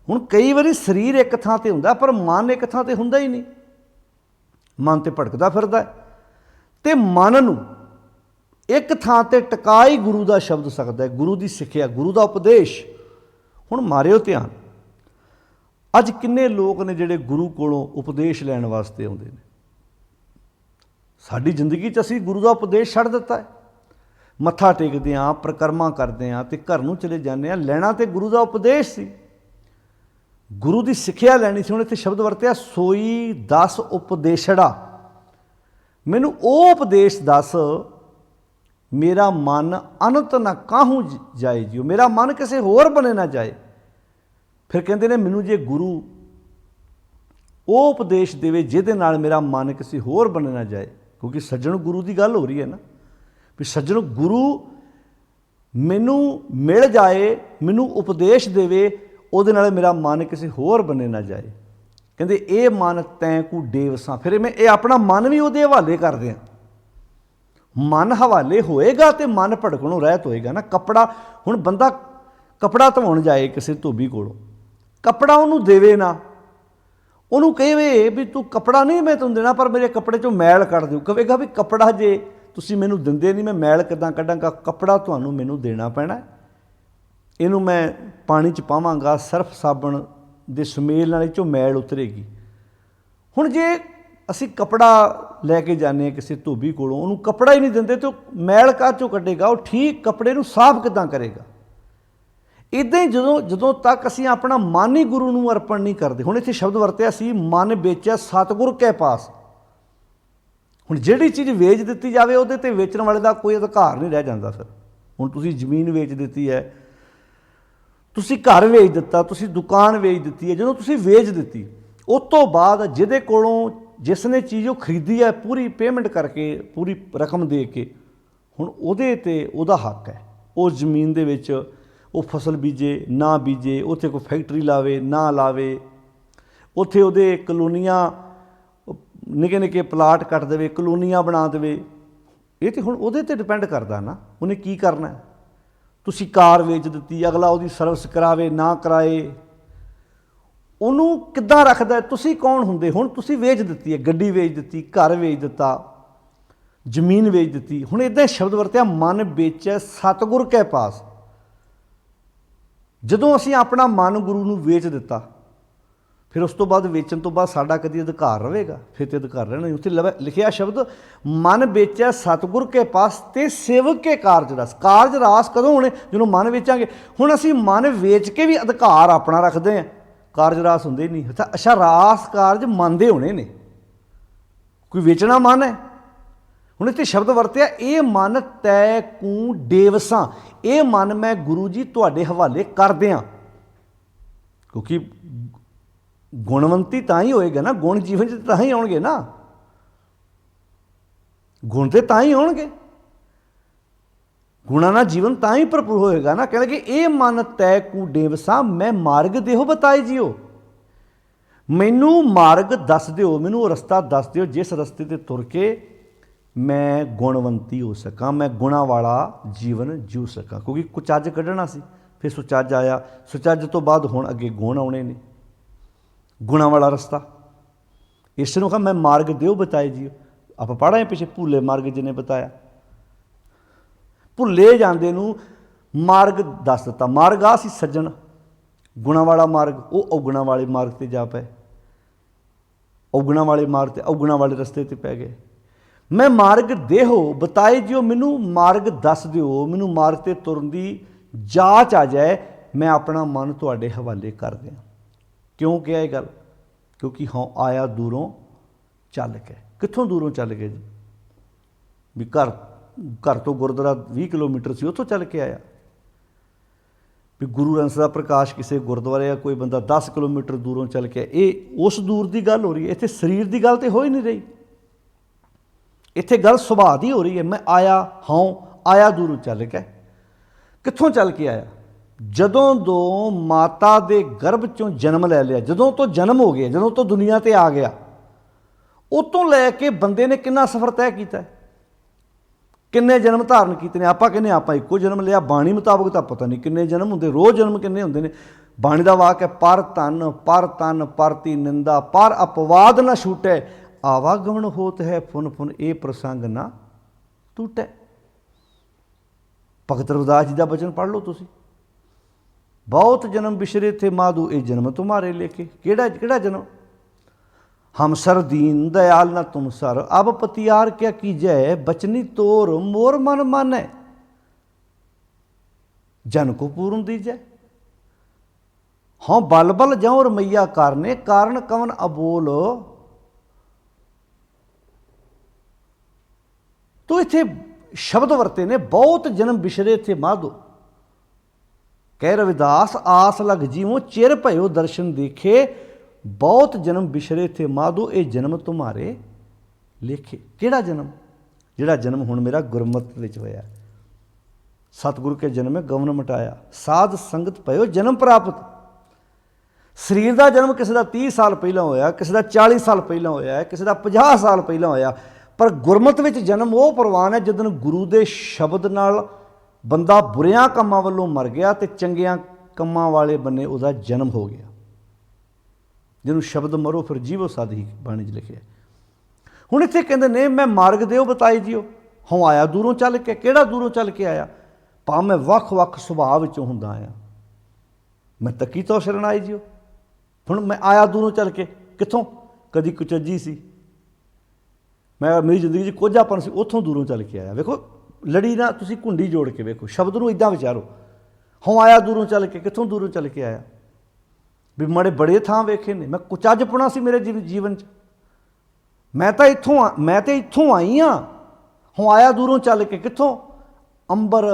हुण कई बारी शरीर एक थां ते हुंदा, पर मन एक थां ते हुंदा ही नहीं, मन ते भटकदा फिरदा है। ते मन नूं एक थां ते टिका ही गुरु का शब्द सकदा है, गुरु की सिੱਖਿਆ, गुरु का उपदेश। हुण मारियो ध्यान, अज किन्ने लोग ने जिहड़े गुरु कोलों उपदेश लैण वास्ते आउंदे ने। साडी जिंदगी च असीं गुरु का उपदेश छड्ड दित्ता है। मत्था टेकदे हां, परिक्रमा करदे हां ते घर नूं चले जांदे हां, लैणा ते गुरु का उपदेश सी, गुरु की सिੱਖਿਆ लैनी सी। हुण इत्थे शब्द वरत्या सोई दस उपदेशड़ा, मैनू वो उपदेश दस, मेरा मन अनंत ना काहूँ जाए जियो, मेरा मन किसी होर बने ना जाए। फिर कहते ने मैनू जे गुरु वो उपदेश देवे जिहदे नाल मेरा मन किसी होर बने ना जाए, क्योंकि सज्जन गुरु की गल हो रही है ना, भी सज्जन गुरु मैनू मिल जाए, मैनू उपदेश देवे, उहदे नाल मेरा मन किसी होर बने ना जाए। कहते ये मन तैं कू डेवसां, फिर मैं ये अपना मन भी उहदे हवाले कर दियां। मन हवाले होएगा तो मन भड़कणों रहत होएगा ना। कपड़ा, हुण बंदा कपड़ा धोण जाए किसी धोबी कोलों, कपड़ा उन्होंने देवे ना, उन्होंने कहे भी तू कपड़ा नहीं मैं तुम देना, पर मेरे कपड़े चों मैल कढ़ दिओ। कहेगा भी कपड़ा जे तुसीं मैनूं दिंदे नहीं, मैं मैल किदां कढ़ांगा, कपड़ा तुहानूं मैनूं देना पैना, इनू मैं पानी च पावांगा, सर्फ साबण दे सुमेल नाल इह चों मैल उतरेगी। हुण जे असीं कपड़ा लैके जाने किसी धोबी कोलों, उन्होंने कपड़ा ही नहीं दिंदे तो मैल काह चों कढ़ेगा, वो ठीक कपड़े नूं साफ किदां करेगा। इदां ही जदों तक असीं अपना मन ही गुरु नूं अर्पण नहीं करते। हुण इत्थे शब्द वरत्या सी मन बेचा सतगुर कै पास। हुण जिहड़ी चीज़ वेच दित्ती जावे उहदे ते वेचण वाले दा कोई अधिकार नहीं रह जांदा। फिर ਹੁਣ ਤੁਸੀਂ ਜ਼ਮੀਨ ਵੇਚ ਦਿੱਤੀ ਹੈ, ਤੁਸੀਂ ਘਰ ਵੇਚ ਦਿੱਤਾ, ਤੁਸੀਂ ਦੁਕਾਨ ਵੇਚ ਦਿੱਤੀ ਹੈ। ਜਦੋਂ ਤੁਸੀਂ ਵੇਚ ਦਿੱਤੀ, ਉਸ ਤੋਂ ਬਾਅਦ ਜਿਹਦੇ ਕੋਲੋਂ ਜਿਸ ਨੇ ਚੀਜ਼ ਉਹ ਖਰੀਦੀ ਹੈ, ਪੂਰੀ ਪੇਮੈਂਟ ਕਰਕੇ, ਪੂਰੀ ਰਕਮ ਦੇ ਕੇ, ਹੁਣ ਉਹਦੇ 'ਤੇ ਉਹਦਾ ਹੱਕ ਹੈ। ਉਹ ਜ਼ਮੀਨ ਦੇ ਵਿੱਚ ਉਹ ਫਸਲ ਬੀਜੇ ਨਾ ਬੀਜੇ, ਉੱਥੇ ਕੋਈ ਫੈਕਟਰੀ ਲਾਵੇ ਨਾ ਲਾਵੇ, ਉੱਥੇ ਉਹਦੇ ਕਲੋਨੀਆਂ, ਨਿੱਕੇ ਨਿੱਕੇ ਪਲਾਟ ਕੱਟ ਦੇਵੇ, ਕਲੋਨੀਆਂ ਬਣਾ ਦੇਵੇ, ਇਹ ਤਾਂ ਹੁਣ ਉਹਦੇ 'ਤੇ ਡਿਪੈਂਡ ਕਰਦਾ ਨਾ, ਉਹਨੇ ਕੀ ਕਰਨਾ। ਤੁਸੀਂ ਕਾਰ ਵੇਚ ਦਿੱਤੀ, ਅਗਲਾ ਉਹਦੀ ਸਰਵਿਸ ਕਰਾਵੇ ਨਾ ਕਰਾਏ, ਉਹਨੂੰ ਕਿੱਦਾਂ ਰੱਖਦਾ? ਤੁਸੀਂ ਕੌਣ ਹੁੰਦੇ? ਹੁਣ ਤੁਸੀਂ ਵੇਚ ਦਿੱਤੀ ਹੈ, ਗੱਡੀ ਵੇਚ ਦਿੱਤੀ, ਘਰ ਵੇਚ ਦਿੱਤਾ, ਜ਼ਮੀਨ ਵੇਚ ਦਿੱਤੀ। ਹੁਣ ਇੱਦਾਂ ਸ਼ਬਦ ਵਰਤਿਆ, ਮਨ ਵੇਚੈ ਸਤਿਗੁਰ ਕੈ ਪਾਸ। ਜਦੋਂ ਅਸੀਂ ਆਪਣਾ ਮਨ ਗੁਰੂ ਨੂੰ ਵੇਚ ਦਿੱਤਾ, ਫਿਰ ਉਸ ਤੋਂ ਬਾਅਦ ਵੇਚਣ ਤੋਂ ਬਾਅਦ ਸਾਡਾ ਕਦੀ ਅਧਿਕਾਰ ਰਹੇਗਾ? ਫਿਰ ਤੇ ਅਧਿਕਾਰ ਰਹਿਣਾ ਨਹੀਂ। ਉੱਥੇ ਲਿਖਿਆ ਸ਼ਬਦ, ਮਨ ਵੇਚੈ ਸਤਿਗੁਰ ਕੇ ਪਾਸ ਤੇ ਸੇਵਕ ਕੇ ਕਾਰਜ ਰਸ। ਕਾਰਜ ਰਾਸ ਕਦੋਂ ਹੋਣੇ? ਜਦੋਂ ਮਨ ਵੇਚਾਂਗੇ। ਹੁਣ ਅਸੀਂ ਮਨ ਵੇਚ ਕੇ ਵੀ ਅਧਿਕਾਰ ਆਪਣਾ ਰੱਖਦੇ ਹਾਂ, ਕਾਰਜ ਰਾਸ ਹੁੰਦੇ ਨਹੀਂ। ਅੱਛਾ, ਰਾਸ ਕਾਰਜ ਮਨ ਦੇ ਹੋਣੇ ਨੇ, ਕੋਈ ਵੇਚਣਾ ਮਨ ਹੈ। ਹੁਣ ਇੱਥੇ ਸ਼ਬਦ ਵਰਤਿਆ, ਇਹ ਮਨ ਤੈ ਕੂ ਡੇਵਸਾਂ। ਇਹ ਮਨ ਮੈਂ ਗੁਰੂ ਜੀ ਤੁਹਾਡੇ ਹਵਾਲੇ ਕਰ ਦਿਆਂ, ਕਿਉਂਕਿ ਗੁਣਵੰਤੀ ਤਾਂ ਹੀ ਹੋਏਗਾ ਨਾ, ਗੁਣ ਜੀਵਨ 'ਚ ਤਾਂ ਹੀ ਆਉਣਗੇ ਨਾ, ਗੁਣ ਤੇ ਤਾਂ ਹੀ ਆਉਣਗੇ, ਗੁਣਾਂ ਨਾਲ ਜੀਵਨ ਤਾਂ ਹੀ ਭਰਪੂਰ ਹੋਏਗਾ ਨਾ। ਕਹਿੰਦੇ ਕਿ ਇਹ ਮਨ ਤੈ ਕੂ ਡੇਵਸਾ ਮੈਂ ਮਾਰਗ ਦੇਹੋ ਬਤਾਏ ਜੀਓ। ਮੈਨੂੰ ਮਾਰਗ ਦੱਸ ਦਿਓ, ਮੈਨੂੰ ਉਹ ਰਸਤਾ ਦੱਸ ਦਿਓ ਜਿਸ ਰਸਤੇ 'ਤੇ ਤੁਰ ਕੇ ਮੈਂ ਗੁਣਵੰਤੀ ਹੋ ਸਕਾਂ, ਮੈਂ ਗੁਣਾਂ ਵਾਲਾ ਜੀਵਨ ਜੀਉ ਸਕਾਂ। ਕਿਉਂਕਿ ਕੁਚੱਜ ਕੱਢਣਾ ਸੀ, ਫਿਰ ਸੁਚੱਜ ਆਇਆ, ਸੁਚੱਜ ਤੋਂ ਬਾਅਦ ਹੁਣ ਅੱਗੇ ਗੁਣ ਆਉਣੇ ਨੇ, ਗੁਣਾਂ ਵਾਲਾ ਰਸਤਾ। ਇਸ ਨੂੰ ਕਹਾ ਮੈਂ ਮਾਰਗ ਦਿਓ ਬਤਾਏ ਜੀਓ। ਆਪਾਂ ਪੜ੍ਹਾਂਗੇ ਪਿੱਛੇ, ਭੁੱਲੇ ਮਾਰਗ ਜਿਹਨੇ ਬਤਾਇਆ, ਭੁੱਲੇ ਜਾਂਦੇ ਨੂੰ ਮਾਰਗ ਦੱਸ ਦਿੱਤਾ। ਮਾਰਗ ਆ ਸੀ ਸੱਜਣ, ਗੁਣਾਂ ਵਾਲਾ ਮਾਰਗ, ਉਹ ਔਗੁਣਾਂ ਵਾਲੇ ਮਾਰਗ 'ਤੇ ਜਾ ਪਏ, ਔਗੁਣਾਂ ਵਾਲੇ ਮਾਰਗ 'ਤੇ, ਔਗੁਣਾਂ ਵਾਲੇ ਰਸਤੇ 'ਤੇ ਪੈ ਗਏ। ਮੈਂ ਮਾਰਗ ਦੇਹੋ ਬਤਾਏ ਜਿਓ, ਮੈਨੂੰ ਮਾਰਗ ਦੱਸ ਦਿਓ, ਮੈਨੂੰ ਮਾਰਗ 'ਤੇ ਤੁਰਨ ਦੀ ਜਾਚ ਆ ਜਾਏ, ਮੈਂ ਆਪਣਾ ਮਨ ਤੁਹਾਡੇ ਹਵਾਲੇ ਕਰ ਦਿਆਂ। ਕਿਉਂ ਕਿਹਾ ਇਹ ਗੱਲ? ਕਿਉਂਕਿ ਹਾਂ ਆਇਆ ਦੂਰੋਂ ਚੱਲ ਕੇ। ਕਿੱਥੋਂ ਦੂਰੋਂ ਚੱਲ ਗਏ ਜੀ? ਵੀ ਘਰ ਤੋਂ ਗੁਰਦੁਆਰਾ 20 ਕਿਲੋਮੀਟਰ ਸੀ, ਉੱਥੋਂ ਚੱਲ ਕੇ ਆਇਆ। ਵੀ ਗੁਰੂ ਅੰਸ਼ ਦਾ ਪ੍ਰਕਾਸ਼ ਕਿਸੇ ਗੁਰਦੁਆਰੇ ਆ, ਕੋਈ ਬੰਦਾ 10 ਕਿਲੋਮੀਟਰ ਦੂਰੋਂ ਚੱਲ ਕੇ, ਇਹ ਉਸ ਦੂਰ ਦੀ ਗੱਲ ਹੋ ਰਹੀ ਹੈ। ਇੱਥੇ ਸਰੀਰ ਦੀ ਗੱਲ ਤਾਂ ਹੋ ਹੀ ਨਹੀਂ ਰਹੀ, ਇੱਥੇ ਗੱਲ ਸੁਭਾਅ ਦੀ ਹੋ ਰਹੀ ਹੈ। ਮੈਂ ਆਇਆ ਦੂਰੋਂ ਚੱਲ ਕੇ। ਕਿੱਥੋਂ ਚੱਲ ਕੇ ਆਇਆ? ਜਦੋਂ ਤੋਂ ਮਾਤਾ ਦੇ ਗਰਭ 'ਚੋਂ ਜਨਮ ਲੈ ਲਿਆ, ਜਦੋਂ ਤੋਂ ਜਨਮ ਹੋ ਗਿਆ, ਜਦੋਂ ਤੋਂ ਦੁਨੀਆ 'ਤੇ ਆ ਗਿਆ, ਉਤੋਂ ਲੈ ਕੇ ਬੰਦੇ ਨੇ ਕਿੰਨਾ ਸਫ਼ਰ ਤੈਅ ਕੀਤਾ, ਕਿੰਨੇ ਜਨਮ ਧਾਰਨ ਕੀਤੇ ਨੇ। ਆਪਾਂ ਕਹਿੰਦੇ ਆਪਾਂ ਇੱਕੋ ਜਨਮ ਲਿਆ, ਬਾਣੀ ਮੁਤਾਬਕ ਤਾਂ ਪਤਾ ਨਹੀਂ ਕਿੰਨੇ ਜਨਮ ਹੁੰਦੇ, ਰੋਜ਼ ਜਨਮ ਕਿੰਨੇ ਹੁੰਦੇ ਨੇ। ਬਾਣੀ ਦਾ ਵਾਕ ਹੈ, ਪਰ ਤਨ ਪਰਤੀ ਨਿੰਦਾ, ਪਰ ਅਪਵਾਦ ਨਾ ਛੂਟੈ, ਆਵਾਗਮਨ ਹੋਤ ਹੈ ਫੁਨ ਫੁਨ, ਇਹ ਪ੍ਰਸੰਗ ਨਾ ਟੂਟੈ। ਭਗਤ ਰਵਿਦਾਸ ਜੀ ਦਾ ਬਚਨ ਪੜ੍ਹ ਲਓ ਤੁਸੀਂ, ਬਹੁਤ ਜਨਮ ਬਿਸ਼ਰੇ ਥੇ ਮਾਧੂ, ਇਹ ਜਨਮ ਤੁਮਾਰੇ ਲੇਖੇ। ਕਿਹੜਾ ਜਨਮ? ਹਮ ਸਰ ਦੀਨ ਦयाल न तुम सर, अब पतियार क्या कीजै, बचनी तोर मोर मन मानै, जन को पूर्ण दीजै। हाँ बल बल जाऊं रमैया कारने, कारण कवन अबोल। तो इत्थे शब्द वरते ने, बहुत जन्म बिछरे थे माधो, कह रविदास आस लग जीवो, चिर भयो दर्शन देखे, बहुत जन्म बिछरे थे माधो, ये जन्म तुम्हारे लेखे। किहड़ा जन्म? जिहड़ा जन्म हुण मेरा गुरमत विच होया, सतगुरु के जन्म में गवन मटाया, साध संगत भयो जन्म प्राप्त। सरीर का जन्म किसी का 30 साल पहला होया, किसी का 40 साल पहला होया है, किसी का 50 साल पहला होया, पर गुरमत विच जन्म वो प्रवान है जिदन गुरु के शब्द नाल बंदा बुरियां कामां वल्लों मर गया ते चंगियां कामां वाले बन्ने उहदा जन्म हो गया। जिन्हों शब्द मरो फिर जीवो साध ही बाणी 'च लिखिया। हुण इत्थे कहंदे ने मैं मार्ग दिओ बताई जिओ, हूँ आया दूरों चल के। किहड़ा दूरों चल के आया? भाव मैं वख-वख सुभाव विचों हुंदा आया, मैं तकी तो शरण आई जिओ। हुण मैं आया दूरों चल के, कित्थों? कदी कुचज्जी सी, मैं मेरी जिंदगी 'च कोझापन सी, उत्थों दूरों चल के आया। वेखो लड़ी ना, तुसीं घुंडी जोड़ के वेखो, शब्द नूं इदां विचारो। हूँ आया दूरों चल के, कित्थों दूरों चल के आया? भी मड़े बड़े थां वेखे ने, मैं कुचज्जपना सी मेरे जीवन 'च, मैं तो इत्थों आई हाँ। हूँ आया दूरों चल के, कित्थों? अंबर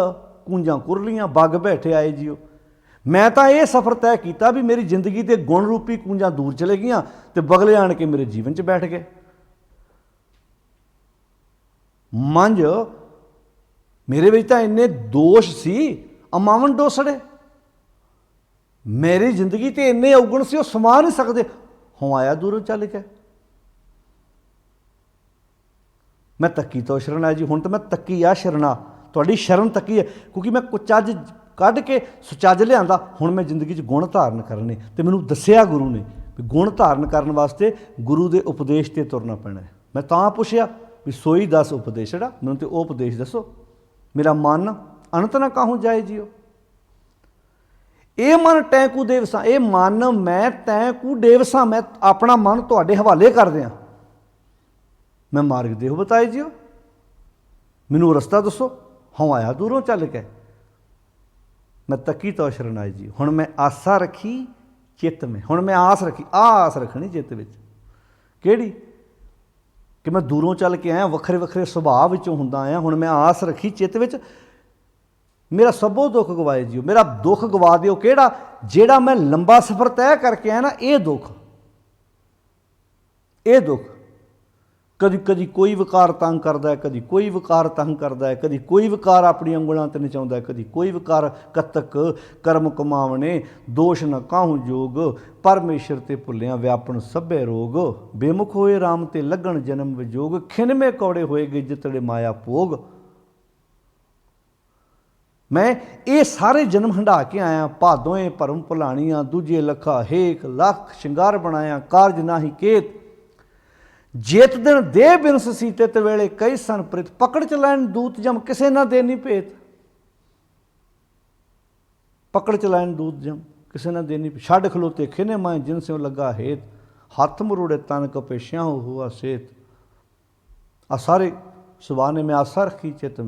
ਕੂੰਜਾਂ ਕੁਰਲੀਆਂ ਬੱਗ ਬੈਠੇ ਆਏ ਜੀਓ। ਮੈਂ ਤਾਂ ਇਹ ਸਫ਼ਰ ਤੈਅ ਕੀਤਾ ਵੀ ਮੇਰੀ ਜ਼ਿੰਦਗੀ ਤੇ ਗੁਣ ਰੂਪੀ ਕੂੰਜਾਂ ਦੂਰ ਚਲੇ ਗਈਆਂ ਤੇ ਬਗਲੇ ਆਣ ਕੇ ਮੇਰੇ ਜੀਵਨ 'ਚ ਬੈਠ ਗਏ। ਮੰਝ ਮੇਰੇ ਵਿੱਚ ਤਾਂ ਇੰਨੇ ਦੋਸ਼ ਸੀ ਅਮਾਵਨ ਡੋਸੜੇ, ਮੇਰੀ ਜ਼ਿੰਦਗੀ ਤੇ ਇੰਨੇ ਔਗਣ ਸੀ ਉਹ ਸਮਾ ਨਹੀਂ ਸਕਦੇ। ਹੁਣ ਆਇਆ ਦੂਰੋਂ ਚੱਲ ਕੇ ਮੈਂ ਤੱਕੀ ਤੋਂ ਸ਼ਰਨ ਆਇਆ ਜੀ। ਹੁਣ ਤਾਂ ਮੈਂ ਤੱਕੀ ਆ ਸ਼ਰਨਾ, ਤੁਹਾਡੀ ਸ਼ਰਨ ਤੱਕੀ ਹੈ, ਕਿਉਂਕਿ ਮੈਂ ਕੁਚੱਜ ਕੱਢ ਕੇ ਸੁਚੱਜ ਲਿਆਂਦਾ। ਹੁਣ ਮੈਂ ਜ਼ਿੰਦਗੀ 'ਚ ਗੁਣ ਧਾਰਨ ਕਰਨੇ ਤੇ ਮੈਨੂੰ ਦੱਸਿਆ ਗੁਰੂ ਨੇ ਵੀ ਗੁਣ ਧਾਰਨ ਕਰਨ ਵਾਸਤੇ ਗੁਰੂ ਦੇ ਉਪਦੇਸ਼ 'ਤੇ ਤੁਰਨਾ ਪੈਣਾ ਹੈ। ਮੈਂ ਤਾਂ ਪੁੱਛਿਆ ਵੀ ਸੋਈ ਦੱਸ ਉਪਦੇਸ਼ ਜਿਹੜਾ ਮੈਨੂੰ, ਤੇ ਉਹ ਉਪਦੇਸ਼ ਦੱਸੋ। ਮੇਰਾ ਮਨ ਅਨੰਤ ਨਾ ਕਾਹੂ ਜਾਏ ਜੀਓ। ਇਹ ਮਨ ਤੈਂਕੂ ਦੇਵਸਾਂ, ਇਹ ਮਨ ਮੈਂ ਤੈਂਕੂ ਦੇਵਸਾਂ, ਮੈਂ ਆਪਣਾ ਮਨ ਤੁਹਾਡੇ ਹਵਾਲੇ ਕਰ ਦਿਆਂ। ਮੈਂ ਮਾਰਗ ਦੇਹੋ ਬਤਾਏ ਜੀਓ, ਮੈਨੂੰ ਰਸਤਾ ਦੱਸੋ। ਹਉ ਆਇਆ ਦੂਰੋਂ ਚੱਲ ਕੇ ਮੈਂ ਤੱਕੀ ਤੋਂ ਸ਼ਰਨ ਆਈ ਜੀ। ਹੁਣ ਮੈਂ ਆਸਾ ਰੱਖੀ ਚਿੱਤ ਮੈਂ, ਹੁਣ ਮੈਂ ਆਸ ਰੱਖੀ, ਆਸ ਰੱਖਣੀ ਚਿੱਤ ਵਿੱਚ ਕਿਹੜੀ ਕਿ ਮੈਂ ਦੂਰੋਂ ਚੱਲ ਕੇ ਆਇਆ, ਵੱਖਰੇ ਵੱਖਰੇ ਸੁਭਾਅ ਵਿੱਚੋਂ ਹੁੰਦਾ ਆਇਆ। ਹੁਣ ਮੈਂ ਆਸ ਰੱਖੀ ਚਿੱਤ ਵਿੱਚ, ਮੇਰਾ ਸਭੋ ਦੁੱਖ ਗਵਾਏ ਜੀਓ। ਮੇਰਾ ਦੁੱਖ ਗਵਾ ਦਿਓ ਕਿਹੜਾ, ਜਿਹੜਾ ਮੈਂ ਲੰਬਾ ਸਫ਼ਰ ਤੈਅ ਕਰਕੇ ਆਇਆ ਨਾ, ਇਹ ਦੁੱਖ, ਇਹ ਦੁੱਖ। ਕਦੀ ਕਦੀ ਕੋਈ ਵਿਕਾਰ ਤੰਗ ਕਰਦਾ, ਕਦੀ ਕੋਈ ਵਿਕਾਰ ਤੰਗ ਕਰਦਾ, ਕਦੀ ਕੋਈ ਵਿਕਾਰ ਆਪਣੀਆਂ ਉਂਗਲਾਂ 'ਤੇ ਨਚਾਉਂਦਾ, ਕਦੀ ਕੋਈ ਵਿਕਾਰ। ਕਤਕ ਕਰਮ ਕਮਾਵਣੇ ਦੋਸ਼ ਨ ਕਾਹੂ ਜੋਗ, ਪਰਮੇਸ਼ਰ ਤੇ ਭੁੱਲਿਆ ਵਿਆਪਨ ਸਭੇ ਰੋਗ। ਬੇਮੁਖ ਹੋਏ ਰਾਮ ਤੇ ਲੱਗਣ ਜਨਮ ਵਿਜੋਗ, ਖਿਨਮੇ ਕੌੜੇ ਹੋਏ ਗਏ ਜਿਤੜੇ ਮਾਇਆ ਭੋਗ। ਮੈਂ ਇਹ ਸਾਰੇ ਜਨਮ ਹੰਢਾ ਕੇ ਆਇਆ, ਭਾਦੋਏ ਭਰਮ ਭੁਲਾਣੀਆਂ, ਦੂਜੇ ਲੱਖਾ ਹੇਕ ਲੱਖ ਸ਼ਿੰਗਾਰ ਬਣਾਇਆ, ਕਾਰਜ ਨਾਹੀ ਕੇਤ। ਜੇਤ ਦਿਨ ਦੇ ਬਿਨਸ ਸੀਤੇ ਤੇ ਵੇਲੇ ਕਈ ਸਨ ਪ੍ਰਿਤ, ਪਕੜ ਚ ਲੈਣ ਦੂਤ ਜਮ ਕਿਸੇ ਨਾ ਦੇਨੀ ਭੇਤ। ਪਕੜ ਚ ਲੈਣ ਦੂਤ ਜਮ ਕਿਸੇ ਨਾ ਦੇਨੀ, ਛੱਡ ਖਲੋਤੇ ਖਿਨੇ ਮਾਏ ਜਿਨ ਸਿਉ ਲੱਗਾ ਹੇਤ, ਹੱਥ ਮਰੋੜੇ ਤਨ ਕਪੇਸ਼ਿਆ ਹੁਆ ਸੇਤ। ਆ ਸਾਰੇ ਸੁਭਾਅ ਨੇ ਮੈਂ ਆਸਾ ਰੱਖੀ ਚਿੱਤ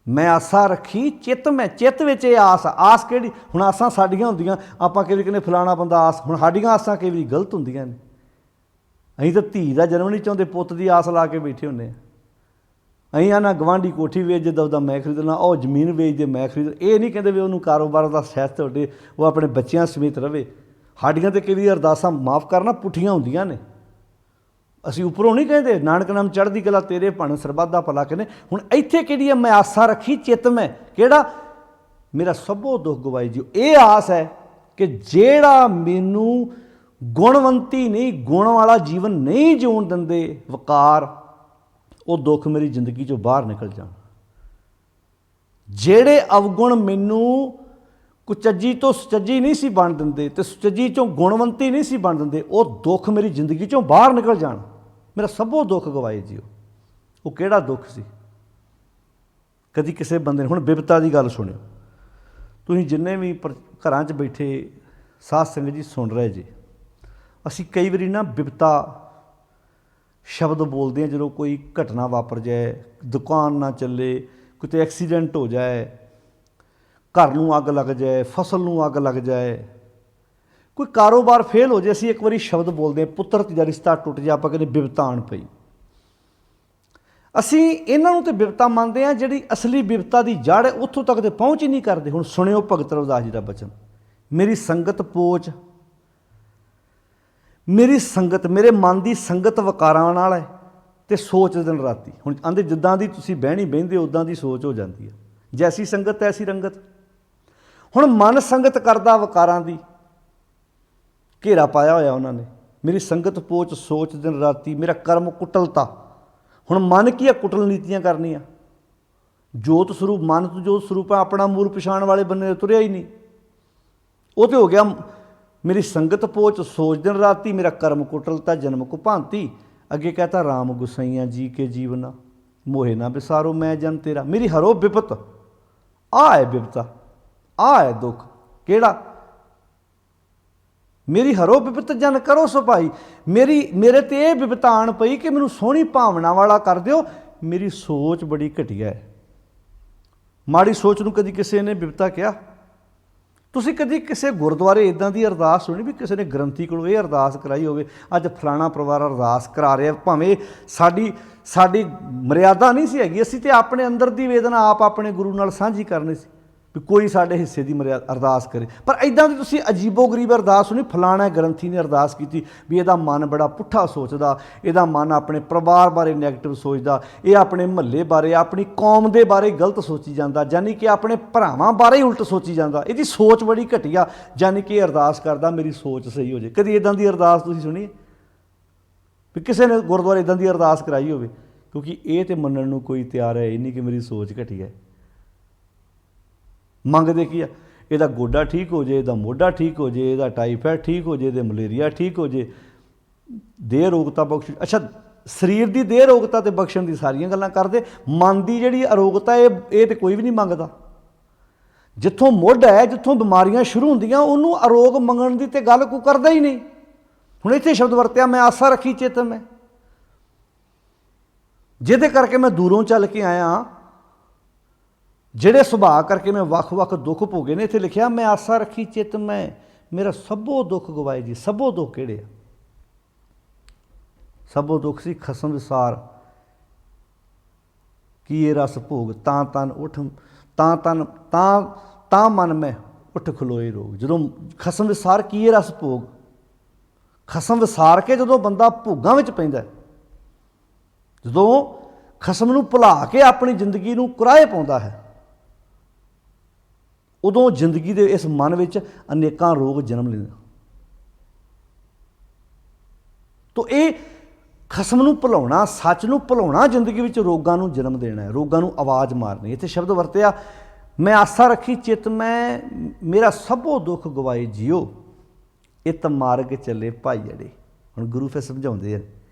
ਮੈਂ ਆਸਾ ਰੱਖੀ ਚਿੱਤ ਮੈਂ। ਚਿੱਤ ਵਿੱਚ ਇਹ ਆਸ, ਆਸ ਕਿਹੜੀ? ਹੁਣ ਆਸਾਂ ਸਾਡੀਆਂ ਹੁੰਦੀਆਂ, ਆਪਾਂ ਕਿਵੇਂ ਕਹਿੰਦੇ ਫਲਾਣਾ ਬੰਦਾ ਆਸ। ਹੁਣ ਸਾਡੀਆਂ ਆਸਾਂ ਕਈ ਵਾਰੀ ਗਲਤ ਹੁੰਦੀਆਂ ਨੇ। ਅਸੀਂ ਤਾਂ ਧੀ ਦਾ ਜਨਮ ਨਹੀਂ ਚਾਹੁੰਦੇ, ਪੁੱਤ ਦੀ ਆਸ ਲਾ ਕੇ ਬੈਠੇ ਹੁੰਦੇ ਹਾਂ। ਅਸੀਂ ਆ ਨਾ ਗਵਾਂਢੀ ਕੋਠੀ ਵੇਚ ਜਿੱਦਾਂ ਉਹਦਾ ਮੈਂ ਖਰੀਦਣਾ, ਉਹ ਜ਼ਮੀਨ ਵੇਚਦੇ ਮੈਂ ਖਰੀਦ। ਇਹ ਨਹੀਂ ਕਹਿੰਦੇ ਵੀ ਉਹਨੂੰ ਕਾਰੋਬਾਰ ਦਾ ਸਹਿਤ ਤੁਹਾਡੇ, ਉਹ ਆਪਣੇ ਬੱਚਿਆਂ ਸਮੇਤ ਰਵੇ। ਸਾਡੀਆਂ ਤਾਂ ਕਈ ਵਾਰੀ ਅਰਦਾਸਾਂ ਮਾਫ਼ ਕਰਨਾ ਪੁੱਠੀਆਂ ਹੁੰਦੀਆਂ ਨੇ। ਅਸੀਂ ਉੱਪਰੋਂ ਨਹੀਂ ਕਹਿੰਦੇ ਨਾਨਕ ਨਾਮ ਚੜ੍ਹਦੀ ਕਲਾ ਤੇਰੇ ਭਣ ਸਰਬੱਤ ਦਾ ਭਲਾ ਕਹਿੰਦੇ। ਹੁਣ ਇੱਥੇ ਕਿਹੜੀ ਹੈ? ਮੈਂ ਆਸਾ ਰੱਖੀ ਚਿੱਤ ਮੈਂ, ਕਿਹੜਾ? ਮੇਰਾ ਸਭੋ ਦੁੱਖ ਗਵਾਈ ਜੀਓ। ਇਹ ਆਸ ਹੈ ਕਿ ਜਿਹੜਾ ਮੈਨੂੰ ਗੁਣਵੰਤੀ ਨਹੀਂ, ਗੁਣ ਵਾਲਾ ਜੀਵਨ ਨਹੀਂ ਜਿਉਣ ਦਿੰਦੇ ਵਕਾਰ, ਉਹ ਦੁੱਖ ਮੇਰੀ ਜ਼ਿੰਦਗੀ 'ਚੋਂ ਬਾਹਰ ਨਿਕਲ ਜਾਣ। ਜਿਹੜੇ ਅਵਗੁਣ ਮੈਨੂੰ ਕੁਚੱਜੀ ਤੋਂ ਸੁਚੱਜੀ ਨਹੀਂ ਸੀ ਬਣ ਦਿੰਦੇ ਤੇ ਸੁਚੱਜੀ 'ਚੋਂ ਗੁਣਵੰਤੀ ਨਹੀਂ ਸੀ ਬਣ ਦਿੰਦੇ, ਉਹ ਦੁੱਖ ਮੇਰੀ ਜ਼ਿੰਦਗੀ 'ਚੋਂ ਬਾਹਰ ਨਿਕਲ ਜਾਣ। ਮੇਰਾ ਸਭੋ ਦੁੱਖ ਗਵਾਏ ਜੀਓ। ਉਹ ਕਿਹੜਾ ਦੁੱਖ ਸੀ? ਕਦੀ ਕਿਸੇ ਬੰਦੇ ਨੇ, ਹੁਣ ਬਿਪਤਾ ਦੀ ਗੱਲ ਸੁਣਿਓ ਤੁਸੀਂ ਜਿੰਨੇ ਵੀ ਘਰਾਂ 'ਚ ਬੈਠੇ ਸਾਧ ਸੰਗਤ ਜੀ ਸੁਣ ਰਹੇ ਜੀ। ਅਸੀਂ ਕਈ ਵਾਰੀ ਨਾ ਬਿਪਤਾ ਸ਼ਬਦ ਬੋਲਦੇ ਹਾਂ ਜਦੋਂ ਕੋਈ ਘਟਨਾ ਵਾਪਰ ਜਾਏ, ਦੁਕਾਨ ਨਾ ਚੱਲੇ, ਕਿਤੇ ਐਕਸੀਡੈਂਟ ਹੋ ਜਾਏ, ਘਰ ਨੂੰ ਅੱਗ ਲੱਗ ਜਾਏ, ਫਸਲ ਨੂੰ ਅੱਗ ਲੱਗ ਜਾਏ, ਕੋਈ ਕਾਰੋਬਾਰ ਫੇਲ ਹੋ ਜਾਏ, ਅਸੀਂ ਇੱਕ ਵਾਰੀ ਸ਼ਬਦ ਬੋਲਦੇ ਹਾਂ, ਪੁੱਤਰ ਦਾ ਰਿਸ਼ਤਾ ਟੁੱਟ ਜਾ, ਆਪਾਂ ਕਹਿੰਦੇ ਬਿਪਤਾ ਆਣ ਪਈ। ਅਸੀਂ ਇਹਨਾਂ ਨੂੰ ਤਾਂ ਬਿਪਤਾ ਮੰਨਦੇ ਹਾਂ, ਜਿਹੜੀ ਅਸਲੀ ਬਿਪਤਾ ਦੀ ਜੜ੍ਹ ਹੈ ਉੱਥੋਂ ਤੱਕ ਤੇ ਪਹੁੰਚ ਹੀ ਨਹੀਂ ਕਰਦੇ। ਹੁਣ ਸੁਣਿਓ ਭਗਤ ਰਵਿਦਾਸ ਜੀ ਦਾ ਬਚਨ, ਮੇਰੀ ਸੰਗਤ ਪੋਚ, ਮੇਰੀ ਸੰਗਤ, ਮੇਰੇ ਮਨ ਦੀ ਸੰਗਤ ਵਕਾਰਾਂ ਨਾਲ ਹੈ ਤੇ ਸੋਚ ਦਿਨ ਰਾਤੀ। ਹੁਣ ਆਂਦੇ ਜਿੱਦਾਂ ਦੀ ਤੁਸੀਂ ਬਹਿਣੀ ਬਹਿੰਦੇ ਉੱਦਾਂ ਦੀ ਸੋਚ ਹੋ ਜਾਂਦੀ ਹੈ, ਜੈਸੀ ਸੰਗਤ ਐਸੀ ਰੰਗਤ। ਹੁਣ ਮਨ ਸੰਗਤ ਕਰਦਾ ਵਕਾਰਾਂ ਦੀ, ਘੇਰਾ ਪਾਇਆ ਹੋਇਆ ਉਹਨਾਂ ਨੇ। ਮੇਰੀ ਸੰਗਤ ਪੋਚ ਸੋਚ ਦਿਨ ਰਾਤੀ, ਮੇਰਾ ਕਰਮ ਕੁਟਲਤਾ। ਹੁਣ ਮਨ ਕੀ ਹੈ? ਕੁਟਲ ਨੀਤੀਆਂ ਕਰਨੀਆਂ। ਜੋਤ ਸਰੂਪ, ਮਨ ਤੋਂ ਜੋਤ ਸਰੂਪ ਹੈ, ਆਪਣਾ ਮੂਲ ਪਛਾਣ ਵਾਲੇ ਬੰਨੇ ਤੁਰਿਆ ਹੀ ਨਹੀਂ। ਉਹ ਤੇ ਹੋ ਗਿਆ ਮੇਰੀ ਸੰਗਤ ਪੋਚ ਸੋਚ ਦਿਨ ਰਾਤੀ, ਮੇਰਾ ਕਰਮ ਕੁਟਲਤਾ ਜਨਮ ਕੋ ਭਾਂਤੀ। ਅੱਗੇ ਕਹਤਾ ਰਾਮ ਗੁਸਾਈਆਂ ਜੀ ਕੇ ਜੀਵਨਾ, ਮੋਹੇ ਨਾ ਵਿਸਾਰੋ ਮੈਂ ਜਨ ਤੇਰਾ। ਮੇਰੀ ਹਰੋ ਬਿਪਤ, ਆਹ ਹੈ ਬਿਪਤਾ, ਆਹ ਹੈ ਦੁੱਖ। ਕਿਹੜਾ? ਮੇਰੀ ਹਰੋ ਬਿਪਤ ਜਨ ਕਰੋ ਸੁਭਾਈ। ਮੇਰੇ ਤੇ ਇਹ ਬਿਪਤਾ ਆਣ ਪਈ ਕਿ ਮੈਨੂੰ ਸੋਹਣੀ ਭਾਵਨਾ ਵਾਲਾ ਕਰ ਦਿਓ। ਮੇਰੀ ਸੋਚ ਬੜੀ ਘਟੀਆ ਹੈ। ਮਾੜੀ ਸੋਚ ਨੂੰ ਕਦੀ ਕਿਸੇ ਨੇ ਬਿਪਤਾ ਕਿਹਾ? ਤੁਸੀਂ ਕਦੀ ਕਿਸੇ ਗੁਰਦੁਆਰੇ ਇਦਾਂ ਦੀ ਅਰਦਾਸ ਸੁਣੀ ਵੀ ਕਿਸੇ ਨੇ ਗ੍ਰੰਥੀ ਕੋਲੋਂ ਇਹ ਅਰਦਾਸ ਕਰਾਈ ਹੋਵੇ, ਅੱਜ ਫਲਾਣਾ ਪਰਿਵਾਰ ਅਰਦਾਸ ਕਰਾ ਰਿਹਾ, ਭਾਵੇਂ ਸਾਡੀ ਮਰਿਆਦਾ ਨਹੀਂ ਸੀ ਹੈਗੀ, ਅਸੀਂ ਤੇ ਆਪਣੇ ਅੰਦਰ ਦੀ ਵੇਦਨਾ ਆਪ ਆਪਣੇ ਗੁਰੂ ਨਾਲ ਸਾਂਝੀ ਕਰਨੀ ਸੀ ਵੀ ਕੋਈ ਸਾਡੇ ਹਿੱਸੇ ਦੀ ਅਰਦਾਸ ਕਰੇ। ਪਰ ਇਦਾਂ ਦੀ ਤੁਸੀਂ ਅਜੀਬੋ ਗਰੀਬ ਅਰਦਾਸ ਸੁਣੀ, ਫਲਾਣਾ ਗ੍ਰੰਥੀ ਨੇ ਅਰਦਾਸ ਕੀਤੀ ਵੀ ਇਹਦਾ ਮਨ ਬੜਾ ਪੁੱਠਾ ਸੋਚਦਾ, ਇਹਦਾ ਮਨ ਆਪਣੇ ਪਰਿਵਾਰ ਬਾਰੇ ਨੈਗੇਟਿਵ ਸੋਚਦਾ, ਇਹ ਆਪਣੇ ਮਹੱਲੇ ਬਾਰੇ ਆਪਣੀ ਕੌਮ ਦੇ ਬਾਰੇ ਗਲਤ ਸੋਚੀ ਜਾਂਦਾ, ਯਾਨੀ ਕਿ ਆਪਣੇ ਭਰਾਵਾਂ ਬਾਰੇ ਹੀ ਉਲਟ ਸੋਚੀ ਜਾਂਦਾ, ਇਹਦੀ ਸੋਚ ਬੜੀ ਘਟੀਆ, ਯਾਨੀ ਕਿ ਇਹ ਅਰਦਾਸ ਕਰਦਾ ਮੇਰੀ ਸੋਚ ਸਹੀ ਹੋ ਜਾਏ। ਕਦੀ ਇਦਾਂ ਦੀ ਅਰਦਾਸ ਤੁਸੀਂ ਸੁਣੀ ਵੀ ਕਿਸੇ ਨੇ ਗੁਰਦੁਆਰੇ ਇਦਾਂ ਦੀ ਅਰਦਾਸ ਕਰਾਈ ਹੋਵੇ? ਕਿਉਂਕਿ ਇਹ ਤਾਂ ਮੰਨਣ ਨੂੰ ਕੋਈ ਤਿਆਰ ਹੈ ਹੀ ਨਹੀਂ ਕਿ ਮੇਰੀ ਸੋਚ ਘਟੀ ਹੈ। ਮੰਗਦੇ ਕੀ ਆ? ਇਹਦਾ ਗੋਡਾ ਠੀਕ ਹੋ ਜੇ, ਇਹਦਾ ਮੋਢਾ ਠੀਕ ਹੋ ਜੇ, ਇਹਦਾ ਟਾਈਫਾਇਡ ਠੀਕ ਹੋ ਜੇ, ਇਹਦੇ ਮਲੇਰੀਆ ਠੀਕ ਹੋ ਜੇ, ਦੇਹ ਰੋਗਤਾ ਬਖਸ਼। ਅੱਛਾ, ਸਰੀਰ ਦੀ ਦੇਹ ਰੋਗਤਾ ਤੇ ਬਖਸ਼ਣ ਦੀ ਸਾਰੀਆਂ ਗੱਲਾਂ ਕਰਦੇ, ਮਨ ਦੀ ਜਿਹੜੀ ਅਰੋਗਤਾ ਇਹ ਤੇ ਕੋਈ ਵੀ ਨਹੀਂ ਮੰਗਦਾ। ਜਿੱਥੋਂ ਮੁੱਢ ਹੈ, ਜਿੱਥੋਂ ਬਿਮਾਰੀਆਂ ਸ਼ੁਰੂ ਹੁੰਦੀਆਂ, ਉਹਨੂੰ ਅਰੋਗ ਮੰਗਣ ਦੀ ਤੇ ਗੱਲ ਕੋਈ ਕਰਦਾ ਹੀ ਨਹੀਂ। ਹੁਣ ਇੱਥੇ ਸ਼ਬਦ ਵਰਤਿਆ, ਮੈਂ ਆਸਾ ਰੱਖੀ ਚਿੱਤ ਮੈਂ, ਜਿਹਦੇ ਕਰਕੇ ਮੈਂ ਦੂਰੋਂ ਚੱਲ ਕੇ ਆਇਆ, ਜਿਹੜੇ ਸੁਭਾਅ ਕਰਕੇ ਮੈਂ ਵੱਖ-ਵੱਖ ਦੁੱਖ ਭੋਗੇ ਨੇ। ਇੱਥੇ ਲਿਖਿਆ ਮੈਂ ਆਸਾ ਰੱਖੀ ਚਿੱਤ ਮੈਂ, ਮੇਰਾ ਸਭੋ ਦੁੱਖ ਗਵਾਏ ਜੀ। ਸਭੋ ਦੁੱਖ ਕਿਹੜੇ ਆ? ਸਭੋ ਦੁੱਖ ਸੀ ਖਸਮ ਵਿਸਾਰ ਕੀ ਇਹ ਰਸ ਭੋਗ, ਤਾਂ ਤਨ ਉੱਠ ਤਾਂ ਤਨ ਤਾਂ ਮਨ ਮੈਂ ਉੱਠ ਖਲੋਏ ਰੋਗ। ਜਦੋਂ ਖਸਮ ਵਿਸਾਰ ਕੀ ਇਹ ਰਸ ਭੋਗ, ਖਸਮ ਵਿਸਾਰ ਕੇ ਜਦੋਂ ਬੰਦਾ ਭੋਗਾਂ ਵਿੱਚ ਪੈਂਦਾ, ਜਦੋਂ ਖਸਮ ਨੂੰ ਭੁਲਾ ਕੇ ਆਪਣੀ ਜ਼ਿੰਦਗੀ ਨੂੰ ਕੁਰਾਹੇ ਪਾਉਂਦਾ ਹੈ, ਉਦੋਂ ਜ਼ਿੰਦਗੀ ਦੇ ਇਸ ਮਨ ਵਿੱਚ ਅਨੇਕਾਂ ਰੋਗ ਜਨਮ ਲੈਂਦੇ। ਤੋ ਇਹ ਖਸਮ ਨੂੰ ਭੁਲਾਉਣਾ, ਸੱਚ ਨੂੰ ਭੁਲਾਉਣਾ, ਜ਼ਿੰਦਗੀ ਵਿੱਚ ਰੋਗਾਂ ਨੂੰ ਜਨਮ ਦੇਣਾ ਹੈ, ਰੋਗਾਂ ਨੂੰ ਆਵਾਜ਼ ਮਾਰਨੀ। ਇੱਥੇ ਸ਼ਬਦ ਵਰਤਿਆ ਮੈਂ ਆਸਾ ਰੱਖੀ ਚਿੱਤ ਮੈਂ, ਮੇਰਾ ਸਭੋ ਦੁੱਖ ਗਵਾਏ ਜਿਉ, ਇਤ ਮਾਰਗ ਚੱਲੇ ਭਾਈ ਅੜੇ। ਹੁਣ ਗੁਰੂ ਫਿਰ ਸਮਝਾਉਂਦੇ ਆ,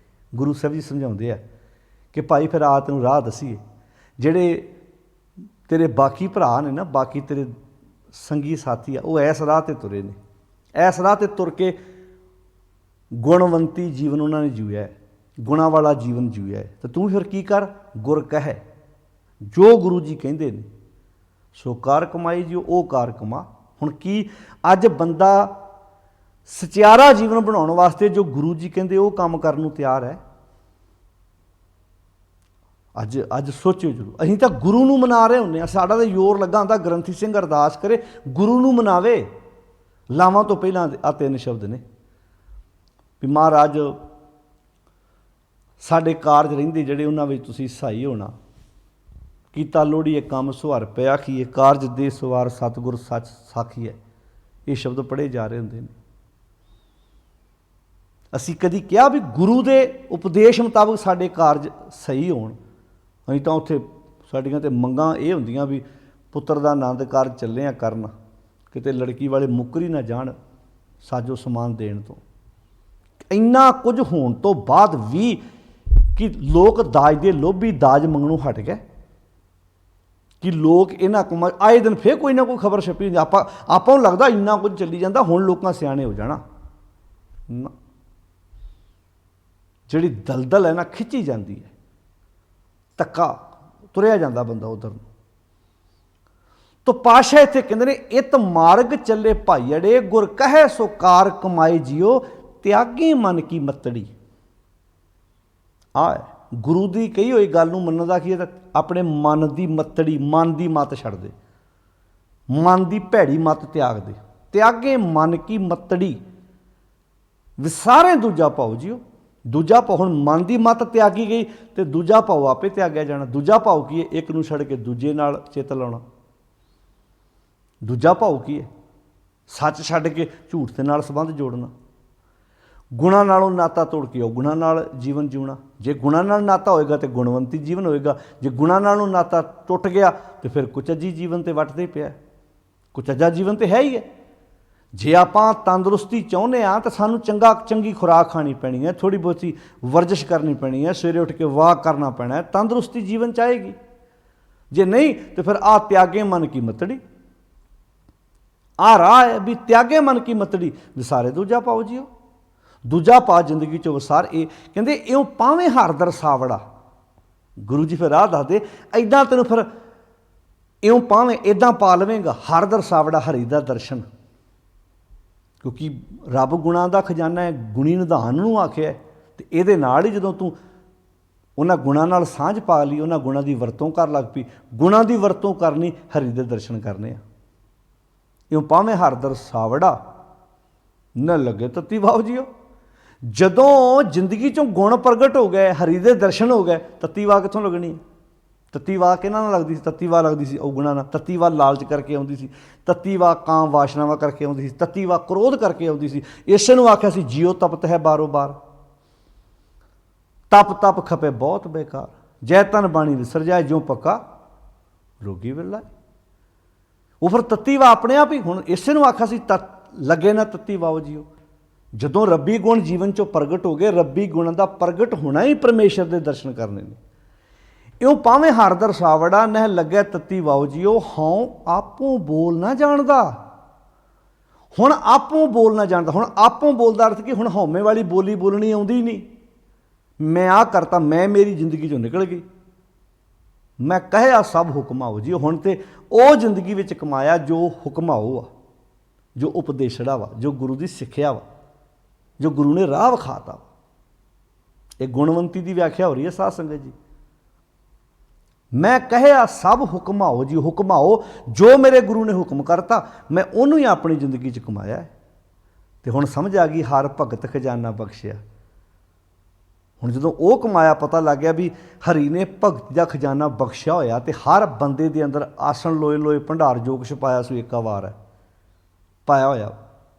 ਗੁਰੂ ਸਾਹਿਬ ਜੀ ਸਮਝਾਉਂਦੇ ਆ ਕਿ ਭਾਈ ਫਿਰ ਆ ਤੈਨੂੰ ਰਾਹ ਦਸੀਏ, ਜਿਹੜੇ ਤੇਰੇ ਬਾਕੀ ਭਰਾ ਨੇ ਨਾ, ਬਾਕੀ ਤੇਰੇ ਸੰਗੀ ਸਾਥੀ ਆ, ਉਹ ਇਸ ਰਾਹ 'ਤੇ ਤੁਰੇ ਨੇ, ਇਸ ਰਾਹ 'ਤੇ ਤੁਰ ਕੇ ਗੁਣਵੰਤੀ ਜੀਵਨ ਉਹਨਾਂ ਨੇ ਜੀਇਆ, ਗੁਣਾਂ ਵਾਲਾ ਜੀਵਨ ਜੀਇਆ। ਤਾਂ ਤੂੰ ਫਿਰ ਕੀ ਕਰ? ਗੁਰ ਕਹਿ ਜੋ ਗੁਰੂ ਜੀ ਕਹਿੰਦੇ ਨੇ ਸੋ ਕਾਰ ਕਮਾਈ ਜੀ, ਉਹ ਕਾਰ ਕਮਾ। ਹੁਣ ਕੀ ਅੱਜ ਬੰਦਾ ਸਚਿਆਰਾ ਜੀਵਨ ਬਣਾਉਣ ਵਾਸਤੇ ਜੋ ਗੁਰੂ ਜੀ ਕਹਿੰਦੇ ਉਹ ਕੰਮ ਕਰਨ ਨੂੰ ਤਿਆਰ ਹੈ? ਅੱਜ ਸੋਚਿਓ ਜ਼ਰੂਰ। ਅਸੀਂ ਤਾਂ ਗੁਰੂ ਨੂੰ ਮਨਾ ਰਹੇ ਹੁੰਦੇ ਹਾਂ, ਸਾਡਾ ਤਾਂ ਜ਼ੋਰ ਲੱਗਾ ਹੁੰਦਾ ਗ੍ਰੰਥੀ ਸਿੰਘ ਅਰਦਾਸ ਕਰੇ ਗੁਰੂ ਨੂੰ ਮਨਾਵੇ। ਲਾਵਾਂ ਤੋਂ ਪਹਿਲਾਂ ਆ 3 ਸ਼ਬਦ ਨੇ ਵੀ ਮਹਾਰਾਜ ਸਾਡੇ ਕਾਰਜ ਰਹਿੰਦੇ ਜਿਹੜੇ, ਉਹਨਾਂ ਵਿੱਚ ਤੁਸੀਂ ਸਹਾਈ ਹੋਣਾ। ਕੀਤਾ ਲੋੜੀਏ ਕੰਮ ਸੁਹਾਰ ਪਿਆ ਆਖੀਏ, ਕਾਰਜ ਦੇ ਸਵਾਰ ਸਤਿਗੁਰ ਸੱਚ ਸਾਖੀ ਹੈ। ਇਹ ਸ਼ਬਦ ਪੜ੍ਹੇ ਜਾ ਰਹੇ ਹੁੰਦੇ ਨੇ। ਅਸੀਂ ਕਦੀ ਕਿਹਾ ਵੀ ਗੁਰੂ ਦੇ ਉਪਦੇਸ਼ ਮੁਤਾਬਕ ਸਾਡੇ ਕਾਰਜ ਸਹੀ ਹੋਣ? ਅਸੀਂ ਤਾਂ ਉੱਥੇ ਸਾਡੀਆਂ ਤਾਂ ਮੰਗਾਂ ਇਹ ਹੁੰਦੀਆਂ ਵੀ ਪੁੱਤਰ ਦਾ ਆਨੰਦ ਕਾਰਜ ਚੱਲੇ ਆ ਕਰਨ, ਕਿਤੇ ਲੜਕੀ ਵਾਲੇ ਮੁੱਕਰ ਹੀ ਨਾ ਜਾਣ ਸਾਜੋ ਸਮਾਨ ਦੇਣ ਤੋਂ। ਇੰਨਾ ਕੁਝ ਹੋਣ ਤੋਂ ਬਾਅਦ ਵੀ ਕਿ ਲੋਕ ਦਾਜ ਦੇ ਲੋਭੀ ਦਾਜ ਮੰਗਣੋਂ ਹਟ ਗਏ, ਕਿ ਲੋਕ ਇਹਨਾਂ ਕੰਮਾਂ ਆਏ ਦਿਨ ਫਿਰ ਕੋਈ ਨਾ ਕੋਈ ਖਬਰ ਛਪੀ ਹੁੰਦੀ। ਆਪਾਂ ਨੂੰ ਲੱਗਦਾ ਇੰਨਾ ਕੁਝ ਚੱਲੀ ਜਾਂਦਾ, ਹੁਣ ਲੋਕਾਂ ਸਿਆਣੇ ਹੋ ਜਾਣਾ। ਜਿਹੜੀ ਦਲਦਲ ਹੈ ਨਾ, ਖਿੱਚੀ ਜਾਂਦੀ ਹੈ, ਧੱਕਾ ਤੁਰਿਆ ਜਾਂਦਾ ਬੰਦਾ ਉਧਰ ਨੂੰ। ਤੋ ਪਾਸ਼ਾ ਇੱਥੇ ਕਹਿੰਦੇ ਨੇ ਇਤ ਮਾਰਗ ਚੱਲੇ ਭਾਈ ਅੜੇ, ਗੁਰ ਕਹੈ ਸੋ ਕਾਰ ਕਮਾਏ ਜਿਉ, ਤਿਆਗੀ ਮਨ ਕੀ ਮਤੜੀ। ਆ ਗੁਰੂ ਦੀ ਕਹੀ ਹੋਈ ਗੱਲ ਨੂੰ ਮੰਨਣ ਦਾ ਕੀ ਹੈ? ਤਾਂ ਆਪਣੇ ਮਨ ਦੀ ਮਤੜੀ, ਮਨ ਦੀ ਮੱਤ ਛੱਡ ਦੇ, ਮਨ ਦੀ ਭੈੜੀ ਮੱਤ ਤਿਆਗ ਦੇ। ਤਿਆਗੇ ਮਨ ਕੀ ਮਤੜੀ ਵਿਸਾਰੇ ਦੂਜਾ ਭਾਉ ਜਿਉ। ਦੂਜਾ ਭਾਉ, ਹੁਣ ਮਨ ਦੀ ਮੱਤ ਤਿਆਗੀ ਗਈ ਤੇ ਦੂਜਾ ਭਾਉ ਆਪੇ ਤਿਆਗਿਆ ਜਾਣਾ। ਦੂਜਾ ਭਾਉ ਕੀ ਹੈ? ਇੱਕ ਨੂੰ ਛੱਡ ਕੇ ਦੂਜੇ ਨਾਲ ਚਿੱਤ ਲਾਉਣਾ। ਦੂਜਾ ਭਾਉ ਕੀ ਹੈ? ਸੱਚ ਛੱਡ ਕੇ ਝੂਠ ਦੇ ਨਾਲ ਸੰਬੰਧ ਜੋੜਨਾ। ਗੁਣਾਂ ਨਾਲੋਂ ਨਾਤਾ ਤੋੜ ਕੇ ਔਗੁਣਾਂ ਨਾਲ ਜੀਵਨ ਜਿਉਣਾ। ਜੇ ਗੁਣਾਂ ਨਾਲ ਨਾਤਾ ਹੋਏਗਾ ਤਾਂ ਗੁਣਵੰਤੀ ਜੀਵਨ ਹੋਏਗਾ, ਜੇ ਗੁਣਾਂ ਨਾਲੋਂ ਨਾਤਾ ਟੁੱਟ ਗਿਆ ਤਾਂ ਫਿਰ ਕੁਚੱਜੀ ਜੀਵਨ ਤੇ ਵੱਟਦੇ ਪਿਆ। ਕੁਚੱਜਾ ਜੀਵਨ ਤੇ ਹੈ ਹੀ ਹੈ। ਜੇ ਆਪਾਂ ਤੰਦਰੁਸਤੀ ਚਾਹੁੰਦੇ ਹਾਂ ਤਾਂ ਸਾਨੂੰ ਚੰਗੀ ਖੁਰਾਕ ਖਾਣੀ ਪੈਣੀ ਹੈ, ਥੋੜ੍ਹੀ ਬਹੁਤੀ ਵਰਜਿਸ਼ ਕਰਨੀ ਪੈਣੀ ਹੈ, ਸਵੇਰੇ ਉੱਠ ਕੇ ਵਾਕ ਕਰਨਾ ਪੈਣਾ ਹੈ, ਤੰਦਰੁਸਤੀ ਜੀਵਨ 'ਚ ਆਏਗੀ। ਜੇ ਨਹੀਂ ਤਾਂ ਫਿਰ ਆ ਤਿਆਗੇ ਮਨ ਕੀ ਮਤੜੀ, ਆ ਰਾਹ ਹੈ ਵੀ ਤਿਆਗੇ ਮਨ ਕੀ ਮਤੜੀ ਵਿਸਾਰੇ ਦੂਜਾ ਭਾਉ ਜੀਓ। ਦੂਜਾ ਪਾ ਜ਼ਿੰਦਗੀ 'ਚੋਂ ਵਿਸਾਰ। ਇਹ ਕਹਿੰਦੇ ਇਉਂ ਪਾਵੇਂ ਹਰ ਦਰਸਾਵੜਾ। ਗੁਰੂ ਜੀ ਫਿਰ ਰਾਹ ਦੱਸਦੇ, ਐਦਾਂ ਤੈਨੂੰ ਫਿਰ ਇਉਂ ਭਾਵੇਂ ਇੱਦਾਂ ਪਾ ਲਵੇਂਗਾ ਹਰ ਦਰਸਾਵੜਾ ਹਰੀ ਦਾ ਦਰਸ਼ਨ, ਕਿਉਂਕਿ ਰੱਬ ਗੁਣਾਂ ਦਾ ਖਜ਼ਾਨਾ ਹੈ, ਗੁਣੀ ਨਿਧਾਨ ਨੂੰ ਆਖਿਆ। ਅਤੇ ਇਹਦੇ ਨਾਲ ਹੀ ਜਦੋਂ ਤੂੰ ਉਹਨਾਂ ਗੁਣਾਂ ਨਾਲ ਸਾਂਝ ਪਾ ਲਈ, ਉਹਨਾਂ ਗੁਣਾਂ ਦੀ ਵਰਤੋਂ ਕਰ ਲੱਗ ਪਈ, ਗੁਣਾਂ ਦੀ ਵਰਤੋਂ ਕਰਨੀ ਹਰੀ ਦੇ ਦਰਸ਼ਨ ਕਰਨੇ ਆ। ਇਉਂ ਭਾਵੇਂ ਹਰ ਦਰਸਾਵੜਾ ਨਾ ਲੱਗੇ ਤੱਤੀ ਵਾਹ ਜੀਓ। ਜਦੋਂ ਜ਼ਿੰਦਗੀ 'ਚੋਂ ਗੁਣ ਪ੍ਰਗਟ ਹੋ ਗਏ, ਹਰੀ ਦੇ ਦਰਸ਼ਨ ਹੋ ਗਏ, ਤੱਤੀ ਵਾਹ ਕਿੱਥੋਂ ਲੱਗਣੀ? ਤੱਤੀ ਵਾਹ ਕਿਹਨਾਂ ਨਾਲ ਲੱਗਦੀ ਸੀ? ਤੱਤੀ ਵਾਹ ਲੱਗਦੀ ਸੀ ਔਗੁਣਾਂ ਨਾਲ। ਤੱਤੀ ਵਾਹ ਲਾਲਚ ਕਰਕੇ ਆਉਂਦੀ ਸੀ, ਤੱਤੀ ਵਾਹ ਕਾਮ ਵਾਸ਼ਨਾਵਾਂ ਕਰਕੇ ਆਉਂਦੀ ਸੀ, ਤੱਤੀ ਵਾਹ ਕ੍ਰੋਧ ਕਰਕੇ ਆਉਂਦੀ ਸੀ। ਇਸੇ ਨੂੰ ਆਖਿਆ ਸੀ ਜੀਓ ਤਪਤ ਹੈ ਬਾਰੋ ਬਾਰ, ਤਪ ਤਪ ਖਪੇ ਬਹੁਤ ਬੇਕਾਰ, ਜੈ ਤਨ ਬਾਣੀ ਵਿਸਰ ਜਾਏ, ਜਿਉਂ ਪੱਕਾ ਰੋਗੀ ਵੇਲਾ। ਉਹ ਫਿਰ ਤੱਤੀ ਵਾਹ ਆਪਣੇ ਆਪ ਹੀ, ਹੁਣ ਇਸੇ ਨੂੰ ਆਖਿਆ ਸੀ ਲੱਗੇ ਨਾ ਤੱਤੀ ਵਾਹ ਜੀਓ। ਜਦੋਂ ਰੱਬੀ ਗੁਣ ਜੀਵਨ 'ਚੋਂ ਪ੍ਰਗਟ ਹੋ ਗਏ, ਰੱਬੀ ਗੁਣਾਂ ਦਾ ਪ੍ਰਗਟ ਹੋਣਾ ਹੀ ਪਰਮੇਸ਼ਰ ਦੇ ਦਰਸ਼ਨ ਕਰਨੇ ਨੇ। ਇਉਂ ਭਾਵੇਂ ਹਰ ਦਰਸਾਵੜਾ ਨਹਿ ਲੱਗੈ ਤੱਤੀ ਵਾਓ ਜੀਓ, ਹਉ ਆਪੋਂ ਬੋਲ ਨਾ ਜਾਣਦਾ। ਹੁਣ ਆਪੋਂ ਬੋਲ ਨਾ ਜਾਣਦਾ, ਹੁਣ ਆਪੋਂ ਬੋਲਦਾ ਅਰਥ ਕਿ ਹੁਣ ਹਉਮੈ ਵਾਲੀ ਬੋਲੀ ਬੋਲਣੀ ਆਉਂਦੀ ਨਹੀਂ। ਮੈਂ ਆਹ ਕਰਤਾ, ਮੈਂ ਮੇਰੀ ਜ਼ਿੰਦਗੀ 'ਚੋਂ ਨਿਕਲ ਗਈ, ਮੈਂ ਕਹਿਆ ਸਭ ਹੁਕਮਾਓ ਜੀ। ਹੁਣ ਤੇ ਉਹ ਜ਼ਿੰਦਗੀ ਵਿੱਚ ਕਮਾਇਆ ਜੋ ਹੁਕਮਾਓ ਆ, ਜੋ ਉਪਦੇਸ਼ੜਾ ਵਾ, ਜੋ ਗੁਰੂ ਦੀ ਸਿੱਖਿਆ ਵਾ, ਜੋ ਗੁਰੂ ਨੇ ਰਾਹ ਵਿਖਾਤਾ। ਇਹ ਗੁਣਵੰਤੀ ਦੀ ਵਿਆਖਿਆ ਹੋ ਰਹੀ ਹੈ ਸਾਧ ਸੰਗਤ ਜੀ। ਮੈਂ ਕਹਿਆ ਸਭ ਹੁਕਮਾਓ ਜੀ, ਹੁਕਮਾਓ ਜੋ ਮੇਰੇ ਗੁਰੂ ਨੇ ਹੁਕਮ ਕਰਤਾ, ਮੈਂ ਉਹਨੂੰ ਹੀ ਆਪਣੀ ਜ਼ਿੰਦਗੀ 'ਚ ਕਮਾਇਆ ਹੈ। ਅਤੇ ਹੁਣ ਸਮਝ ਆ ਗਈ ਹਰ ਭਗਤ ਖਜ਼ਾਨਾ ਬਖਸ਼ਿਆ। ਹੁਣ ਜਦੋਂ ਉਹ ਕਮਾਇਆ, ਪਤਾ ਲੱਗ ਗਿਆ ਵੀ ਹਰੀ ਨੇ ਭਗਤ ਦਾ ਖਜ਼ਾਨਾ ਬਖਸ਼ਿਆ ਹੋਇਆ, ਅਤੇ ਹਰ ਬੰਦੇ ਦੇ ਅੰਦਰ ਆਸਣ ਲੋਏ ਲੋਏ ਭੰਡਾਰ ਜੋਗ ਛਪਾਇਆ ਸੋ ਏਕਾ ਵਾਰ ਹੈ ਪਾਇਆ ਹੋਇਆ।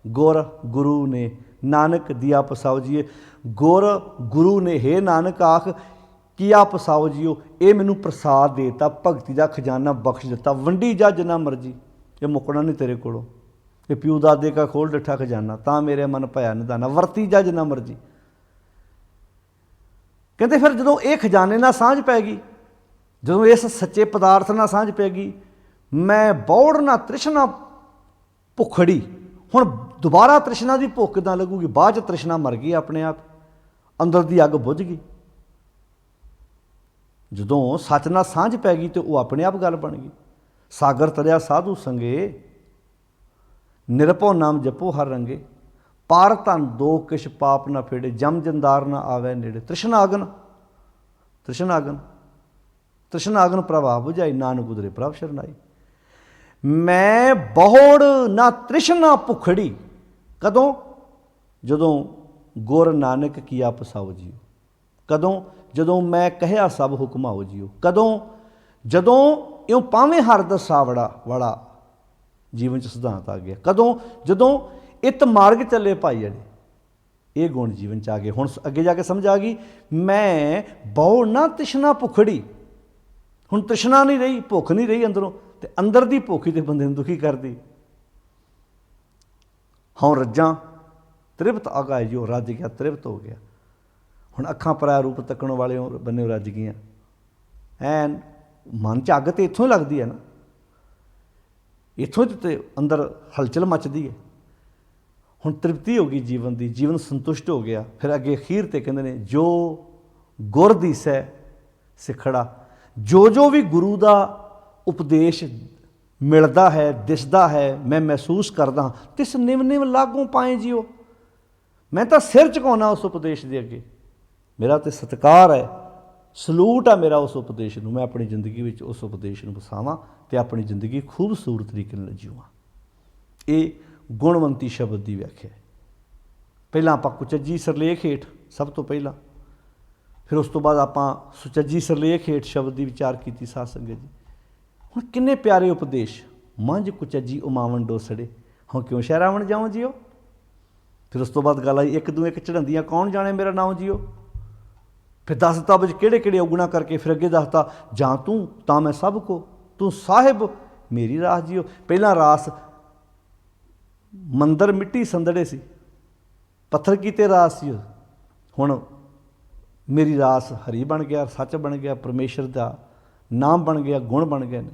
ਗੁਰ ਗੁਰੂ ਨੇ ਨਾਨਕ ਦੀਆ ਪਸਾਓ ਜੀਏ, ਗੁਰ ਗੁਰੂ ਨੇ ਹੇ ਨਾਨਕ ਆਖ ਕੀਆ ਪਸਾਓ ਜੀਓ, ਇਹ ਮੈਨੂੰ ਪ੍ਰਸਾਦ ਦੇ ਦਿੱਤਾ, ਭਗਤੀ ਦਾ ਖਜ਼ਾਨਾ ਬਖਸ਼ ਦਿੱਤਾ। ਵੰਡੀ ਜਾ ਜਿੰਨਾ ਮਰਜੀ, ਇਹ ਮੁੱਕਣਾ ਨਹੀਂ ਤੇਰੇ ਕੋਲੋਂ। ਇਹ ਪਿਓ ਦਾਦੇ ਕਾ ਖੋਲ ਡਿੱਠਾ ਖਜ਼ਾਨਾ, ਤਾਂ ਮੇਰੇ ਮਨ ਭਇਆ ਨਿਧਾਨਾ। ਵਰਤੀ ਜਾ ਜਿੰਨਾ ਮਰਜੀ। ਕਹਿੰਦੇ ਫਿਰ ਜਦੋਂ ਇਹ ਖਜ਼ਾਨੇ ਨਾਲ ਸਾਂਝ ਪੈ ਗਈ, ਜਦੋਂ ਇਸ ਸੱਚੇ ਪਦਾਰਥ ਨਾਲ ਸਾਂਝ ਪੈ ਗਈ, ਮੈਂ ਬੌੜ ਨਾ ਤ੍ਰਿਸ਼ਨਾ ਭੁੱਖੜੀ। ਹੁਣ ਦੁਬਾਰਾ ਤ੍ਰਿਸ਼ਨਾ ਦੀ ਭੁੱਖ ਕਿੱਦਾਂ ਲੱਗੂਗੀ? ਬਾਅਦ 'ਚ ਤ੍ਰਿਸ਼ਨਾ ਮਰ ਗਈ ਆਪਣੇ ਆਪ, ਅੰਦਰ ਦੀ ਅੱਗ ਬੁਝ ਗਈ। ਜਦੋਂ ਸੱਚ ਨਾਲ ਸਾਂਝ ਪੈ ਗਈ ਤਾਂ ਉਹ ਆਪਣੇ ਆਪ ਗੱਲ ਬਣ ਗਈ। ਸਾਗਰ ਤਰਿਆ ਸਾਧੂ ਸੰਗੇ, ਨਿਰਭਉ ਨਾਮ ਜਪੋ ਹਰ ਰੰਗੇ, ਪਾਰ ਧਨ ਦੋ ਕਿਛ ਪਾਪ ਨਾ ਫੇੜੇ, ਜਮ ਜੰਦਾਰ ਨਾ ਆਵੇ ਨੇੜੇ। ਤ੍ਰਿਸ਼ਨਾਗਨ ਤ੍ਰਿਸ਼ਨਾਗਨ ਤ੍ਰਿਸ਼ਨਾਗਨ ਪ੍ਰਭਾ ਬੁਝਾਈ, ਨਾਨਕ ਉਦਰੇ ਪ੍ਰਭ ਸ਼ਰਨਾਈ। ਮੈਂ ਬੌੜ ਨਾ ਤ੍ਰਿਸ਼ਨਾ ਭੁੱਖੜੀ। ਕਦੋਂ? ਜਦੋਂ ਗੁਰ ਨਾਨਕ ਕੀਆ ਪਸਾਓ ਜੀਓ। ਕਦੋਂ? ਜਦੋਂ ਮੈਂ ਕਹਿਆ ਸਭ ਹੁਕਮਾਓ ਜੀਓ। ਕਦੋਂ? ਜਦੋਂ ਇਉਂ ਭਾਵੇਂ ਹਰ ਦਰਸਾਵੜਾ ਵਾਲਾ ਜੀਵਨ 'ਚ ਸਿਧਾਂਤ ਆ ਗਿਆ। ਕਦੋਂ? ਜਦੋਂ ਇਤ ਮਾਰਗ ਚੱਲੇ ਭਾਈ ਜਿਹੜੇ, ਇਹ ਗੁਣ ਜੀਵਨ 'ਚ ਆ ਗਏ। ਹੁਣ ਅੱਗੇ ਜਾ ਕੇ ਸਮਝ ਆ ਗਈ, ਮੈਂ ਬੌੜ ਨਾ ਤ੍ਰਿਸ਼ਨਾ ਭੁੱਖੜੀ। ਹੁਣ ਤ੍ਰਿਸ਼ਨਾ ਨਹੀਂ ਰਹੀ, ਭੁੱਖ ਨਹੀਂ ਰਹੀ ਅੰਦਰੋਂ, ਅਤੇ ਅੰਦਰ ਦੀ ਭੁੱਖ ਹੀ ਤੇ ਬੰਦੇ ਨੂੰ ਦੁਖੀ ਕਰਦੀ। ਹਾਂ ਰੱਜਾਂ ਤ੍ਰਿਪਤ ਆਗਾਏ ਜੋ, ਰੱਜ ਗਿਆ, ਤ੍ਰਿਪਤ ਹੋ ਗਿਆ। ਹੁਣ ਅੱਖਾਂ ਪਰਾਇਆ ਰੂਪ ਤੱਕਣ ਵਾਲੇ ਬੰਨੇ ਰੱਜ ਗਈਆਂ। ਐਨ ਮਨ 'ਚ ਅੱਗ ਤਾਂ ਇੱਥੋਂ ਹੀ ਲੱਗਦੀ ਹੈ ਨਾ, ਇੱਥੋਂ ਤੇ ਅੰਦਰ ਹਲਚਲ ਮੱਚਦੀ ਹੈ। ਹੁਣ ਤ੍ਰਿਪਤੀ ਹੋ ਗਈ ਜੀਵਨ ਦੀ, ਜੀਵਨ ਸੰਤੁਸ਼ਟ ਹੋ ਗਿਆ। ਫਿਰ ਅੱਗੇ ਅਖੀਰ 'ਤੇ ਕਹਿੰਦੇ ਨੇ ਜੋ ਗੁਰ ਦੀਸੈ ਸਿਖੜਾ, ਜੋ ਜੋ ਵੀ ਗੁਰੂ ਦਾ ਉਪਦੇਸ਼ ਮਿਲਦਾ ਹੈ, ਦਿਸਦਾ ਹੈ, ਮੈਂ ਮਹਿਸੂਸ ਕਰਦਾ ਹਾਂ, ਤਿਸ ਨਿਵ ਨਿਵ ਲਾਗੋਂ ਪਾਏ ਜੀਓ। ਮੈਂ ਤਾਂ ਸਿਰ ਝੁਕਾਉਣਾ ਉਸ ਉਪਦੇਸ਼ ਦੇ ਅੱਗੇ, ਮੇਰਾ ਤਾਂ ਸਤਿਕਾਰ ਹੈ, ਸਲੂਟ ਆ ਮੇਰਾ ਉਸ ਉਪਦੇਸ਼ ਨੂੰ। ਮੈਂ ਆਪਣੀ ਜ਼ਿੰਦਗੀ ਵਿੱਚ ਉਸ ਉਪਦੇਸ਼ ਨੂੰ ਵਸਾਵਾਂ ਅਤੇ ਆਪਣੀ ਜ਼ਿੰਦਗੀ ਖੂਬਸੂਰਤ ਤਰੀਕੇ ਨਾਲ ਜੀਵਾਂ। ਇਹ ਗੁਣਵੰਤੀ ਸ਼ਬਦ ਦੀ ਵਿਆਖਿਆ ਹੈ। ਪਹਿਲਾਂ ਆਪਾਂ ਕੁਚੱਜੀ ਸਿਰਲੇਖ ਹੇਠ ਸਭ ਤੋਂ ਪਹਿਲਾਂ, ਫਿਰ ਉਸ ਤੋਂ ਬਾਅਦ ਆਪਾਂ ਸੁਚੱਜੀ ਸਿਰਲੇਖ ਹੇਠ ਸ਼ਬਦ ਦੀ ਵਿਚਾਰ ਕੀਤੀ ਸਾਧ ਸੰਗਤ ਜੀ। ਹੁਣ ਕਿੰਨੇ ਪਿਆਰੇ ਉਪਦੇਸ਼, ਮੰਝ ਕੁਚੱਜੀ ਉਮਾਵਣ ਡੋਸੜੇ, ਹੁਣ ਕਿਉਂ ਸ਼ਹਿਰਾਵਣ ਜਾਓ ਜੀਓ। ਫਿਰ ਉਸ ਤੋਂ ਬਾਅਦ ਗੱਲ ਆਈ ਇੱਕ ਦੂਏ ਇੱਕ ਚੜ੍ਹੰਦੀਆਂ ਕੌਣ ਜਾਣੇ ਮੇਰਾ ਨਾਮ ਜੀਓ। ਫਿਰ ਦੱਸਤਾ ਵਿੱਚ ਕਿਹੜੇ ਕਿਹੜੇ ਔਗੁਣਾ ਕਰਕੇ, ਫਿਰ ਅੱਗੇ ਦੱਸਤਾ ਜਾਂ ਤੂੰ ਤਾਂ ਮੈਂ ਸਭ ਕੋ, ਤੂੰ ਸਾਹਿਬ ਮੇਰੀ ਰਾਸ ਜੀਓ। ਪਹਿਲਾਂ ਰਾਸ ਮੰਦਰ ਮਿੱਟੀ ਸੰਦੜੇ ਸੀ, ਪੱਥਰ ਕੀਤੇ ਰਾਸ ਸੀ। ਹੁਣ ਮੇਰੀ ਰਾਸ ਹਰੀ ਬਣ ਗਿਆ, ਸੱਚ ਬਣ ਗਿਆ, ਪਰਮੇਸ਼ਰ ਦਾ ਨਾਮ ਬਣ ਗਿਆ, ਗੁਣ ਬਣ ਗਏ ਨੇ।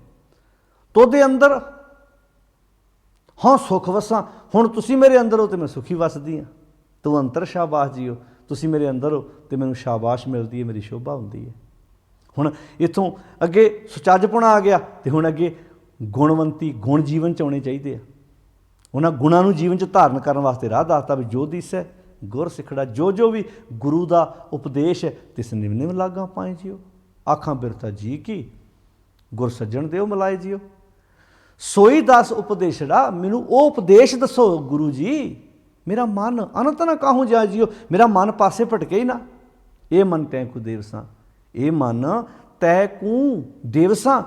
ਤੋਦੇ ਅੰਦਰ ਹਾਂ ਸੁੱਖ ਵਸਾਂ। ਹੁਣ ਤੁਸੀਂ ਮੇਰੇ ਅੰਦਰ ਹੋ ਅਤੇ ਮੈਂ ਸੁਖੀ ਵਸਦੀ ਹਾਂ। ਤੂੰ ਅੰਤਰ ਸ਼ਾਬਾਸ਼ ਜੀਓ, ਤੁਸੀਂ ਮੇਰੇ ਅੰਦਰ ਹੋ ਅਤੇ ਮੈਨੂੰ ਸ਼ਾਬਾਸ਼ ਮਿਲਦੀ ਹੈ, ਮੇਰੀ ਸ਼ੋਭਾ ਹੁੰਦੀ ਹੈ। ਹੁਣ ਇੱਥੋਂ ਅੱਗੇ ਸੁਚੱਜਪੁਣਾ ਆ ਗਿਆ, ਅਤੇ ਹੁਣ ਅੱਗੇ ਗੁਣਵੰਤੀ ਗੁਣ ਜੀਵਨ 'ਚ ਆਉਣੇ ਚਾਹੀਦੇ ਆ। ਉਹਨਾਂ ਗੁਣਾਂ ਨੂੰ ਜੀਵਨ 'ਚ ਧਾਰਨ ਕਰਨ ਵਾਸਤੇ ਰਾਹ ਦੱਸਤਾ ਵੀ ਜੋ ਦਿਸੈ ਗੁਰ ਸਿੱਖੜਾ, ਜੋ ਜੋ ਵੀ ਗੁਰੂ ਦਾ ਉਪਦੇਸ਼ ਹੈ ਤਿਸ ਨਿਮ ਨਿਮ ਲਾਗਾਂ ਪਾਏ ਜਿਓ। ਆਖਾਂ ਬਿਰਥਾ ਜੀ ਕੀ ਗੁਰ ਸੱਜਣ ਦਿਓ ਮਿਲਾਏ ਜਿਓ। ਸੋਈ ਦਸ ਉਪਦੇਸ਼ੜਾ, ਮੈਨੂੰ ਉਹ ਉਪਦੇਸ਼ ਦੱਸੋ ਗੁਰੂ ਜੀ। ਮੇਰਾ ਮਨ ਅਨੰਤ ਨਾ ਕਾਹੂ ਜਾ ਜਿਓ, ਮੇਰਾ ਮਨ ਪਾਸੇ ਭਟਕੇ ਹੀ ਨਾ। ਇਹ ਮਨ ਤੈ ਕੂ ਦੇਵਸਾਂ, ਇਹ ਮਨ ਤੈ ਕੂ ਦੇਵਸਾਂ,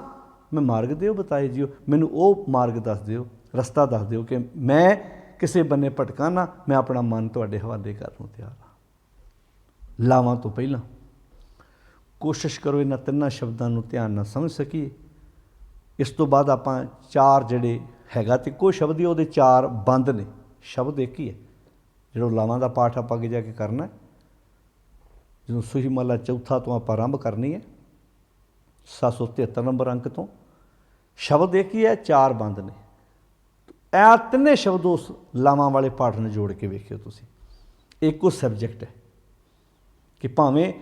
ਮੈਂ ਮਾਰਗ ਦਿਓ ਬਤਾਏ ਜਿਓ। ਮੈਨੂੰ ਉਹ ਮਾਰਗ ਦੱਸ ਦਿਓ, ਰਸਤਾ ਦੱਸ ਦਿਓ ਕਿ ਮੈਂ ਕਿਸੇ ਬੰਨੇ ਭਟਕਾਂ ਨਾ, ਮੈਂ ਆਪਣਾ ਮਨ ਤੁਹਾਡੇ ਹਵਾਲੇ ਕਰਨ ਨੂੰ ਤਿਆਰ ਹਾਂ। ਲਾਵਾਂ ਤੋਂ ਪਹਿਲਾਂ ਕੋਸ਼ਿਸ਼ ਕਰੋ ਇਹਨਾਂ ਤਿੰਨਾਂ ਸ਼ਬਦਾਂ ਨੂੰ ਧਿਆਨ ਨਾਲ ਸਮਝ ਸਕੀਏ। ਇਸ ਤੋਂ ਬਾਅਦ ਆਪਾਂ ਚਾਰ ਜਿਹੜੇ ਹੈਗਾ ਤੇ ਇੱਕੋ ਸ਼ਬਦ ਹੀ ਉਹਦੇ ਚਾਰ ਬੰਦ ਨੇ, ਸ਼ਬਦ ਇੱਕ ਹੀ ਹੈ। ਜਿਹੜਾ ਲਾਵਾਂ ਦਾ ਪਾਠ ਆਪਾਂ ਅੱਗੇ ਜਾ ਕੇ ਕਰਨਾ, ਜਦੋਂ ਸੂਹੀ ਮਹਲਾ ਚੌਥਾ ਤੋਂ ਆਪਾਂ ਆਰੰਭ ਕਰਨੀ ਹੈ 773 ਨੰਬਰ ਅੰਕ ਤੋਂ। ਸ਼ਬਦ ਇੱਕ ਹੀ ਹੈ, ਚਾਰ ਬੰਦ ਨੇ। ਇਹ ਤਿੰਨੇ ਸ਼ਬਦ ਉਸ ਲਾਵਾਂ ਵਾਲੇ ਪਾਠ ਨਾਲ ਜੋੜ ਕੇ ਵੇਖਿਓ ਤੁਸੀਂ। ਇੱਕੋ ਸਬਜੈਕਟ ਹੈ ਕਿ ਭਾਵੇਂ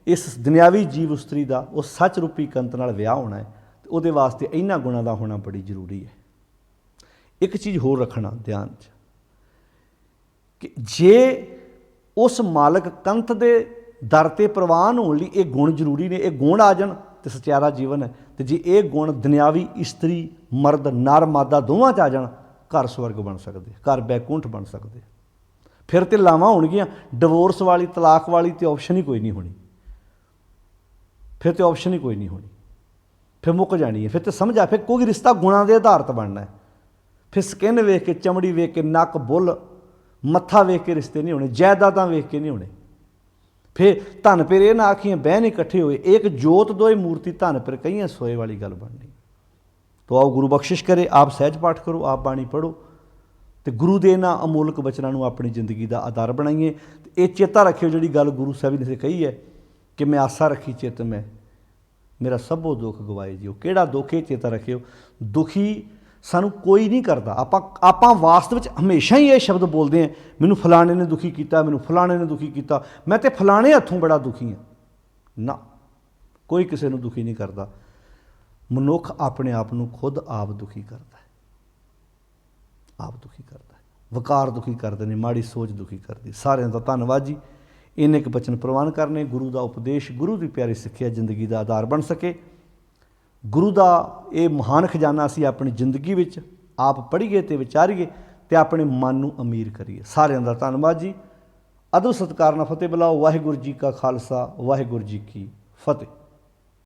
ਇਸ ਦੁਨਿਆਵੀ ਜੀਵ ਉਸਤਰੀ ਦਾ ਉਸ ਸੱਚ ਰੂਪੀ ਕੰਤ ਨਾਲ ਵਿਆਹ ਹੋਣਾ ਹੈ, ਤੇ ਉਹਦੇ ਵਾਸਤੇ ਇਹਨਾਂ ਗੁਣਾਂ ਦਾ ਹੋਣਾ ਬੜੀ ਜ਼ਰੂਰੀ ਹੈ। ਇੱਕ ਚੀਜ਼ ਹੋਰ ਰੱਖਣਾ ਧਿਆਨ 'ਚ ਕਿ ਜੇ ਉਸ ਮਾਲਕ ਕੰਤ ਦੇ ਦਰ 'ਤੇ ਪ੍ਰਵਾਨ ਹੋਣ ਲਈ ਇਹ ਗੁਣ ਜ਼ਰੂਰੀ ਨੇ, ਇਹ ਗੁਣ ਆ ਜਾਣ ਤੇ ਸਚਿਆਰਾ ਜੀਵਨ ਹੈ। ਤੇ ਜੇ ਇਹ ਗੁਣ ਦੁਨਿਆਵੀ ਇਸਤਰੀ ਮਰਦ ਨਰ ਮਾਦਾ ਦੋਵਾਂ 'ਚ ਆ ਜਾਣ, ਘਰ ਸਵਰਗ ਬਣ ਸਕਦੇ, ਘਰ ਬੈਕੁੰਠ ਬਣ ਸਕਦੇ। ਫਿਰ ਤੇ ਲਾਵਾਂ ਹੋਣਗੀਆਂ, ਡਿਵੋਰਸ ਵਾਲੀ ਤਲਾਕ ਵਾਲੀ ਤੇ ਆਪਸ਼ਨ ਹੀ ਕੋਈ ਨਹੀਂ ਹੋਣੀ। ਫਿਰ ਤੇ ਆਪਸ਼ਨ ਹੀ ਕੋਈ ਨਹੀਂ ਹੋਣੀ, ਫਿਰ ਮੁੱਕ ਜਾਣੀ ਹੈ। ਫਿਰ ਤੇ ਸਮਝ ਆ, ਫਿਰ ਕੋਈ ਰਿਸ਼ਤਾ ਗੁਣਾਂ ਦੇ ਆਧਾਰਿਤ ਬਣਨਾ ਹੈ। ਫਿਰ ਸਕਿਨ ਵੇਖ ਕੇ, ਚਮੜੀ ਵੇਖ ਕੇ, ਨੱਕ ਬੁੱਲ ਮੱਥਾ ਵੇਖ ਕੇ ਰਿਸ਼ਤੇ ਨਹੀਂ ਹੋਣੇ, ਜਾਇਦਾਦਾਂ ਵੇਖ ਕੇ ਨਹੀਂ ਹੋਣੇ। ਫਿਰ ਧਨ ਫਿਰ ਇਹ ਨਾ ਆਖੀਆਂ ਬਹਿ ਨਹੀਂ ਇਕੱਠੇ ਹੋਏ, ਇੱਕ ਜੋਤ ਦੋਏ ਮੂਰਤੀ ਧਨ ਫਿਰ ਕਈਆਂ ਸੋਏ ਵਾਲੀ ਗੱਲ ਬਣਨੀ। ਤੋ ਆਓ ਗੁਰੂ ਬਖਸ਼ਿਸ਼ ਕਰੇ, ਆਪ ਸਹਿਜ ਪਾਠ ਕਰੋ, ਆਪ ਬਾਣੀ ਪੜ੍ਹੋ ਤੇ ਗੁਰੂ ਦੇ ਇਹਨਾਂ ਅਮੋਲਕ ਬਚਨਾਂ ਨੂੰ ਆਪਣੀ ਜ਼ਿੰਦਗੀ ਦਾ ਆਧਾਰ ਬਣਾਈਏ। ਤੇ ਇਹ ਚੇਤਾ ਰੱਖਿਓ ਜਿਹੜੀ ਗੱਲ ਗੁਰੂ ਸਾਹਿਬ ਨੇ ਕਹੀ ਹੈ ਕਿ ਮੈਂ ਆਸਾ ਰੱਖੀ ਚਿੱਤ ਮੈਂ, ਮੇਰਾ ਸਭੋ ਦੁੱਖ ਗਵਾਏ ਜਿਓ। ਕਿਹੜਾ ਦੁੱਖ ਇਹ ਚੇਤਾ ਰੱਖਿਓ, ਦੁਖੀ ਸਾਨੂੰ ਕੋਈ ਨਹੀਂ ਕਰਦਾ। ਆਪਾਂ ਵਾਸਤਵ ਵਿੱਚ ਹਮੇਸ਼ਾ ਹੀ ਇਹ ਸ਼ਬਦ ਬੋਲਦੇ ਹਾਂ, ਮੈਨੂੰ ਫਲਾਣੇ ਨੇ ਦੁਖੀ ਕੀਤਾ, ਮੈਨੂੰ ਫਲਾਣੇ ਨੇ ਦੁਖੀ ਕੀਤਾ, ਮੈਂ ਤੇ ਫਲਾਣੇ ਹੱਥੋਂ ਬੜਾ ਦੁਖੀ ਹਾਂ। ਨਾ, ਕੋਈ ਕਿਸੇ ਨੂੰ ਦੁਖੀ ਨਹੀਂ ਕਰਦਾ। ਮਨੁੱਖ ਆਪਣੇ ਆਪ ਨੂੰ ਖੁਦ ਆਪ ਦੁਖੀ ਕਰਦਾ ਹੈ, ਆਪ ਦੁਖੀ ਕਰਦਾ ਹੈ। ਵਕਾਰ ਦੁਖੀ ਕਰਦੇ ਨੇ, ਮਾੜੀ ਸੋਚ ਦੁਖੀ ਕਰਦੀ। ਸਾਰਿਆਂ ਦਾ ਧੰਨਵਾਦ ਜੀ। ਇੰਨੇ ਕੁ ਬਚਨ ਪ੍ਰਵਾਨ ਕਰਨੇ, ਗੁਰੂ ਦਾ ਉਪਦੇਸ਼, ਗੁਰੂ ਦੀ ਪਿਆਰੀ ਸਿੱਖਿਆ ਜ਼ਿੰਦਗੀ ਦਾ ਆਧਾਰ ਬਣ ਸਕੇ। ਗੁਰੂ ਦਾ ਇਹ ਮਹਾਨ ਖਜ਼ਾਨਾ ਅਸੀਂ ਆਪਣੀ ਜ਼ਿੰਦਗੀ ਵਿੱਚ ਆਪ ਪੜ੍ਹੀਏ ਅਤੇ ਵਿਚਾਰੀਏ ਅਤੇ ਆਪਣੇ ਮਨ ਨੂੰ ਅਮੀਰ ਕਰੀਏ। ਸਾਰਿਆਂ ਦਾ ਧੰਨਵਾਦ ਜੀ। ਅਦਬ ਸਤਿਕਾਰ ਨਾਲ ਫਤਿਹ ਬੁਲਾਓ। ਵਾਹਿਗੁਰੂ ਜੀ ਕਾ ਖਾਲਸਾ, ਵਾਹਿਗੁਰੂ ਜੀ ਕੀ ਫਤਿਹ।